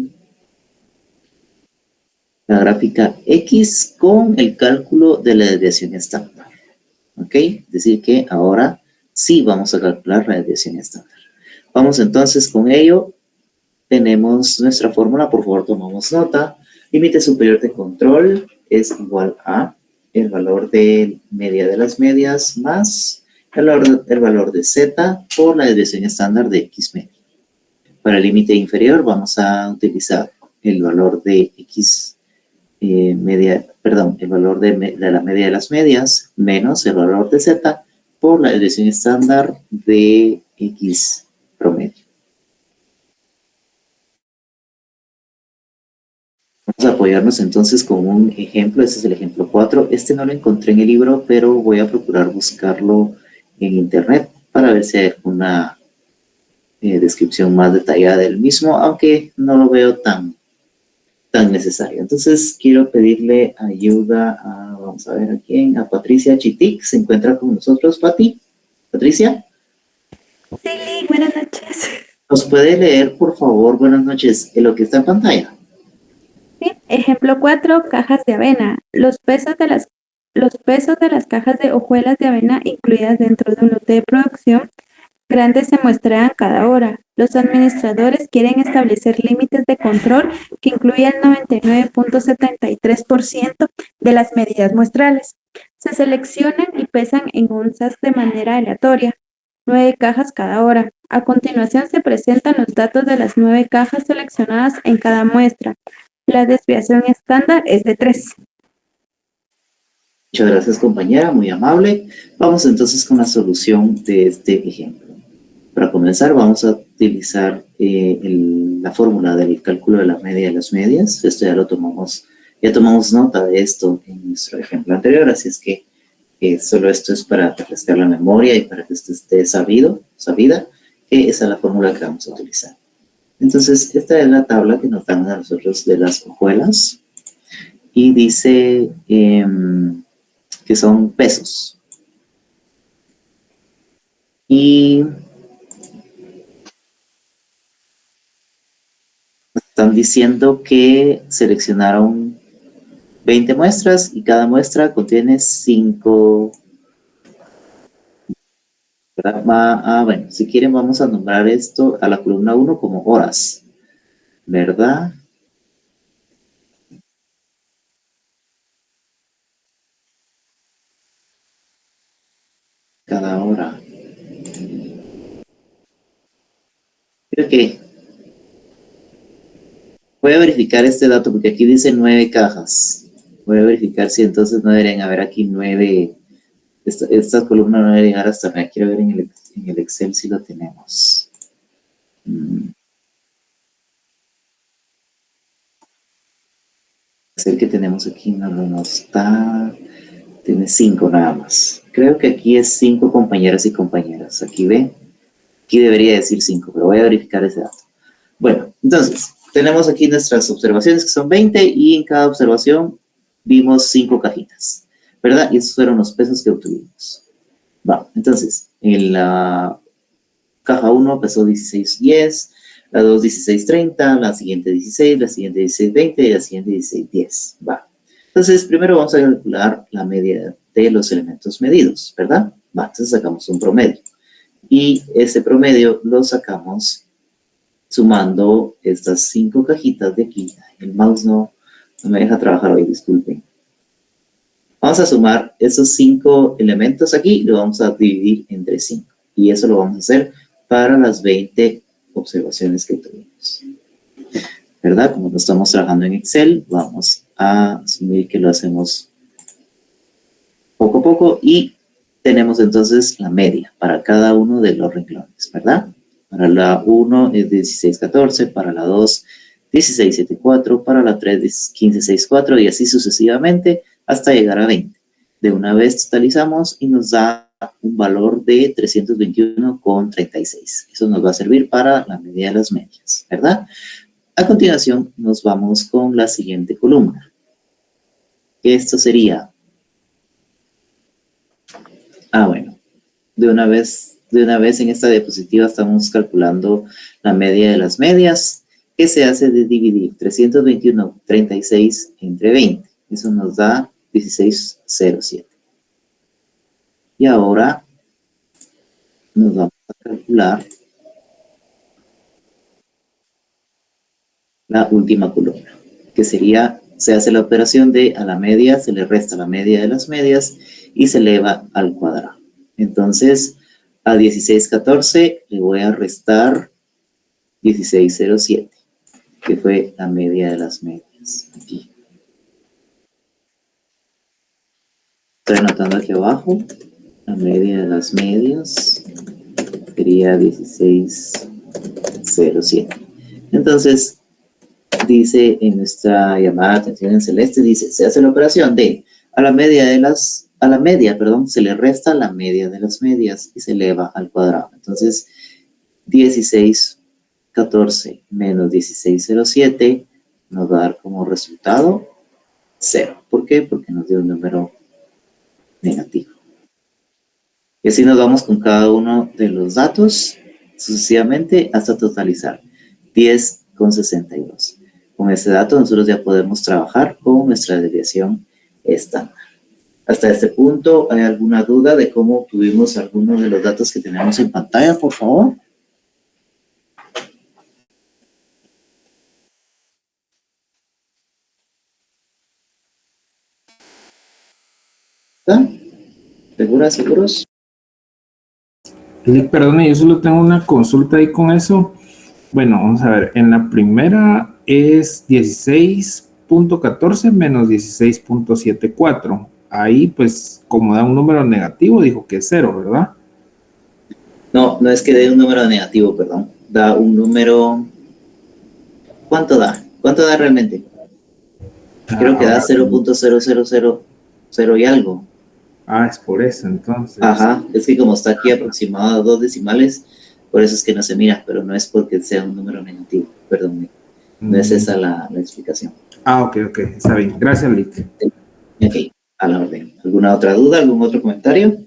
[SPEAKER 2] la gráfica X con el cálculo de la desviación estándar. ¿Ok? Es decir que ahora sí vamos a calcular la desviación estándar. Vamos entonces con ello. Tenemos nuestra fórmula, por favor tomamos nota. Límite superior de control es igual a el valor de media de las medias más el valor de z por la desviación estándar de x media. Para el límite inferior vamos a utilizar el valor de x media, perdón, el valor de la media de las medias menos el valor de z por la desviación estándar de x promedio. Vamos a apoyarnos entonces con un ejemplo. Este es el ejemplo 4. Este no lo encontré en el libro, pero voy a procurar buscarlo en internet para ver si hay alguna descripción más detallada del mismo, aunque no lo veo tan necesario. Entonces quiero pedirle ayuda a, vamos a ver a quién, a Patricia Chitic. ¿Se encuentra con nosotros, Pati? ¿Patricia?
[SPEAKER 10] Sí, buenas noches.
[SPEAKER 2] ¿Nos puede leer, por favor, buenas noches, en lo que está en pantalla?
[SPEAKER 10] Bien, ejemplo 4, cajas de avena. Los pesos de las cajas de hojuelas de avena incluidas dentro de un lote de producción grandes se muestrean cada hora. Los administradores quieren establecer límites de control que incluyan el 99.73% de las medidas muestrales. Se seleccionan y pesan en onzas de manera aleatoria. 9 cajas cada hora. A continuación se presentan los datos de las 9 cajas seleccionadas en cada muestra. La desviación estándar es de 3.
[SPEAKER 2] Muchas gracias, compañera, muy amable. Vamos entonces con la solución de este ejemplo. Para comenzar vamos a utilizar la fórmula del cálculo de la media de las medias. Esto ya tomamos nota de esto en nuestro ejemplo anterior, así es que solo esto es para refrescar la memoria y para que usted esté sabida que esa es la fórmula que vamos a utilizar. Entonces, esta es la tabla que nos dan a nosotros de las hojuelas y dice que son pesos. Y están diciendo que seleccionaron 20 muestras y cada muestra contiene 5. Bueno, si quieren vamos a nombrar esto a la columna 1 como horas, ¿verdad? cada hora. Creo que voy a verificar este dato porque aquí dice 9 cajas. Voy a verificar si entonces no deberían haber aquí 9. Esta columna no debe llegar hasta acá. Quiero ver en el Excel si lo tenemos. El que tenemos aquí no está. Tiene 5 nada más. Creo que aquí es 5 compañeras y compañeras. Aquí ve. Aquí debería decir 5, pero voy a verificar ese dato. Bueno, entonces, tenemos aquí nuestras observaciones que son 20 y en cada observación vimos 5 cajitas, ¿verdad? Y esos fueron los pesos que obtuvimos. Va, entonces, en la caja 1 pesó 16.10, la 2 16.30, la siguiente 16, la siguiente 16.20 y la siguiente 16.10. Va. Entonces, primero vamos a calcular la media de los elementos medidos, ¿verdad? Va, entonces sacamos un promedio. Y ese promedio lo sacamos sumando estas 5 cajitas de aquí. El mouse no me deja trabajar hoy, disculpen. Vamos a sumar esos 5 elementos aquí y lo vamos a dividir entre 5. Y eso lo vamos a hacer para las 20 observaciones que tuvimos. ¿Verdad? Como no estamos trabajando en Excel, vamos a asumir que lo hacemos poco a poco y tenemos entonces la media para cada uno de los renglones, ¿verdad? Para la 1 es 16.14, para la 2 16.74, para la 3 15.64 y así sucesivamente hasta llegar a 20. De una vez totalizamos y nos da un valor de 321,36. Eso nos va a servir para la media de las medias, ¿verdad? A continuación nos vamos con la siguiente columna. Esto sería... bueno, de una vez en esta diapositiva estamos calculando la media de las medias, que se hace de dividir 321,36 entre 20. Eso nos da 16,07. Y ahora nos vamos a calcular la última columna, que sería, se hace la operación de a la media, se le resta la media de las medias y se eleva al cuadrado. Entonces, a 16.14 le voy a restar 16.07, que fue la media de las medias. Aquí. Estoy anotando aquí abajo, la media de las medias sería 16.07. Entonces, dice en nuestra llamada de atención en celeste, dice, se hace la operación de a la media, se le resta la media de las medias y se eleva al cuadrado. Entonces, 16.14 menos 16.07 nos va a dar como resultado 0. ¿Por qué? Porque nos dio un número negativo. Y así nos vamos con cada uno de los datos sucesivamente hasta totalizar 10,62. Con este dato nosotros ya podemos trabajar con nuestra desviación estándar. Hasta este punto, ¿hay alguna duda de cómo obtuvimos algunos de los datos que tenemos en pantalla, por favor? ¿Está? ¿Seguros?
[SPEAKER 5] Perdone, yo solo tengo una consulta ahí con eso. Bueno, vamos a ver. En la primera es 16.14 menos 16.74. Ahí, pues, como da un número negativo, dijo que es 0, ¿verdad?
[SPEAKER 2] No, no es que dé un número negativo, perdón. Da un número... ¿Cuánto da? ¿Cuánto da realmente? Creo que da 0.0000 y algo.
[SPEAKER 5] Es por eso, entonces.
[SPEAKER 2] Ajá, es que como está aquí aproximado a 2 decimales, por eso es que no se mira, pero no es porque sea un número negativo, perdón. No es esa la explicación.
[SPEAKER 5] Ok, está bien. Gracias, Lick.
[SPEAKER 2] Ok, a la orden. ¿Alguna otra duda? ¿Algún otro comentario?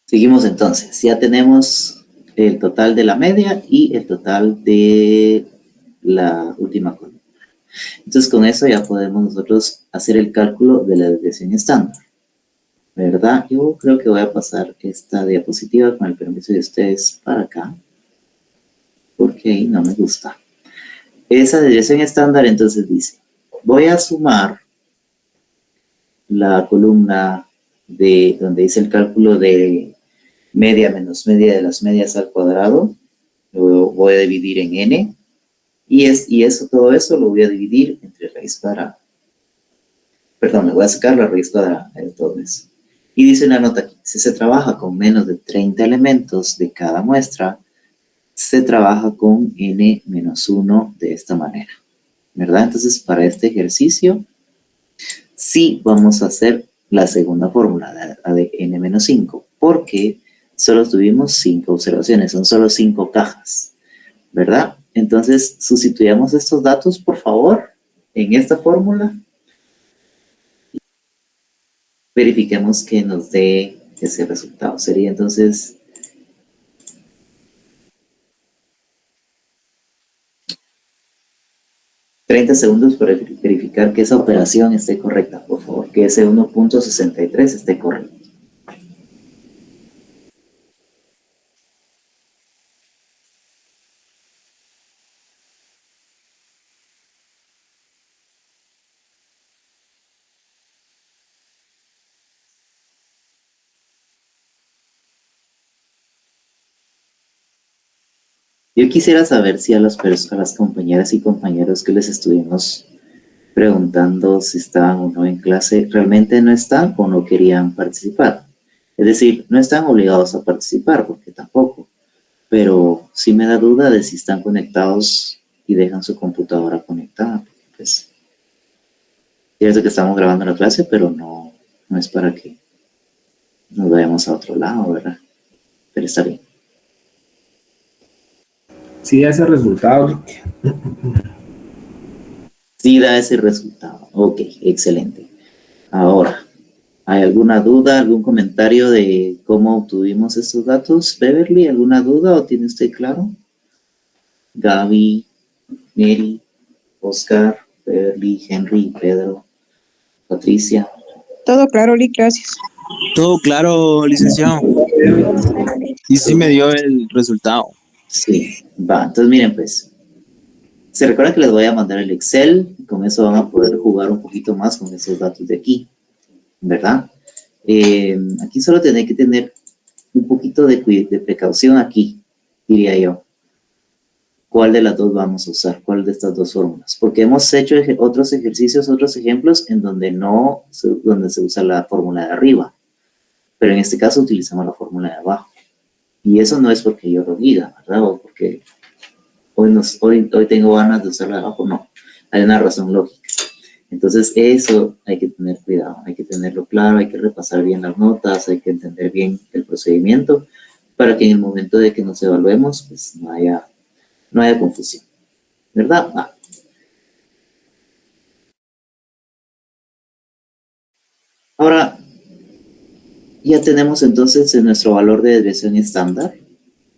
[SPEAKER 2] Seguimos entonces. Ya tenemos el total de la media y el total de la última columna. Entonces, con eso ya podemos nosotros hacer el cálculo de la desviación estándar. ¿Verdad? Yo creo que voy a pasar esta diapositiva con el permiso de ustedes para acá, porque ahí no me gusta. esa desviación estándar entonces dice, voy a sumar la columna de donde dice el cálculo de media menos media de las medias al cuadrado, lo voy a dividir en n, y todo eso lo voy a dividir entre raíz cuadrada. Perdón, me voy a sacar la raíz cuadrada de todo eso. Y dice una nota aquí, si se trabaja con menos de 30 elementos de cada muestra, se trabaja con n-1 de esta manera, ¿verdad? Entonces, para este ejercicio, sí vamos a hacer la segunda fórmula, la de n-5, porque solo tuvimos 5 observaciones, son solo 5 cajas, ¿verdad? Entonces, sustituyamos estos datos, por favor, en esta fórmula. Verifiquemos que nos dé ese resultado. Sería entonces 30 segundos para verificar que esa operación esté correcta, por favor, que ese 1.63 esté correcto. Yo quisiera saber si a las compañeras y compañeros que les estuvimos preguntando si estaban o no en clase, realmente no están o no querían participar. Es decir, no están obligados a participar, porque tampoco. Pero sí me da duda de si están conectados y dejan su computadora conectada. Pues, cierto que estamos grabando la clase, pero no es para que nos vayamos a otro lado, ¿verdad? Pero está bien.
[SPEAKER 5] Sí, ese resultado.
[SPEAKER 2] Sí da ese resultado. Ok, excelente. Ahora, ¿hay alguna duda, algún comentario de cómo obtuvimos estos datos? Beverly, ¿alguna duda o tiene usted claro? Gaby, Mary, Oscar, Beverly, Henry, Pedro, Patricia.
[SPEAKER 4] Todo claro, Lick, gracias.
[SPEAKER 6] Todo claro, licenciado. Y sí me dio el resultado.
[SPEAKER 2] Sí, va. Entonces miren pues, se recuerda que les voy a mandar el Excel, y con eso van a poder jugar un poquito más con esos datos de aquí, ¿verdad? Aquí solo tienen que tener un poquito de precaución aquí, diría yo. ¿Cuál de las dos vamos a usar? ¿Cuál de estas dos fórmulas? Porque hemos hecho otros ejercicios, otros ejemplos en donde donde se usa la fórmula de arriba, pero en este caso utilizamos la fórmula de abajo. Y eso no es porque yo lo diga, ¿verdad? O porque hoy tengo ganas de usarla de abajo, no. Hay una razón lógica. Entonces eso hay que tener cuidado, hay que tenerlo claro, hay que repasar bien las notas, hay que entender bien el procedimiento para que en el momento de que nos evaluemos, pues no haya confusión, ¿verdad? Ahora, ya tenemos entonces nuestro valor de desviación estándar.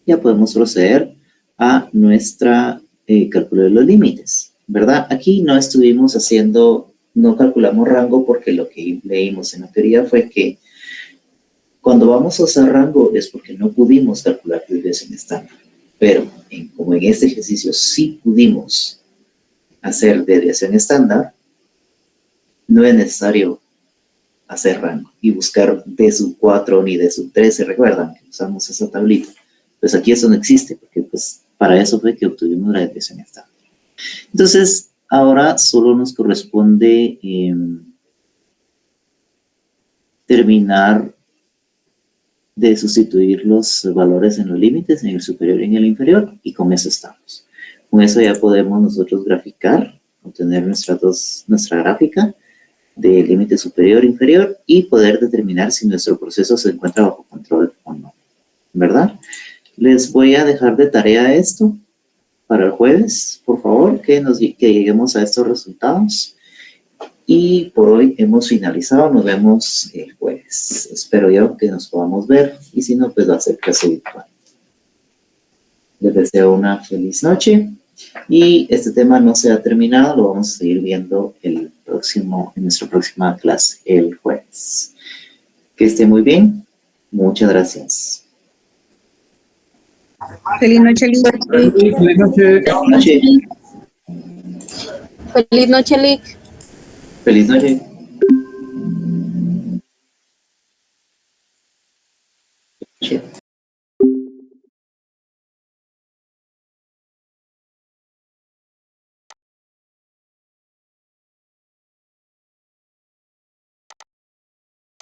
[SPEAKER 2] Ya podemos proceder a nuestra cálculo de los límites, ¿verdad? Aquí no estuvimos no calculamos rango porque lo que leímos en la teoría fue que cuando vamos a usar rango es porque no pudimos calcular desviación estándar. Pero como en este ejercicio sí pudimos hacer desviación estándar, no es necesario hacer rango y buscar D sub 4 ni D sub 3, ¿se recuerdan? Que usamos esa tablita. Pues aquí eso no existe, porque pues para eso fue que obtuvimos la desviación estándar. Entonces, ahora solo nos corresponde terminar de sustituir los valores en los límites, en el superior y en el inferior, y con eso estamos. Con eso ya podemos nosotros graficar, obtener nuestra gráfica de límite superior e inferior y poder determinar si nuestro proceso se encuentra bajo control o no, ¿verdad? Les voy a dejar de tarea esto para el jueves, por favor, que lleguemos a estos resultados. Y por hoy hemos finalizado, nos vemos el jueves. Espero yo que nos podamos ver y si no, pues va a ser clase virtual. Les deseo una feliz noche y este tema no se ha terminado, lo vamos a seguir viendo en nuestra próxima clase, el jueves. Que esté muy bien, muchas gracias.
[SPEAKER 4] Feliz noche, Lick.
[SPEAKER 5] Feliz noche.
[SPEAKER 2] Feliz noche.
[SPEAKER 11] Feliz noche, Lick.
[SPEAKER 2] Feliz noche.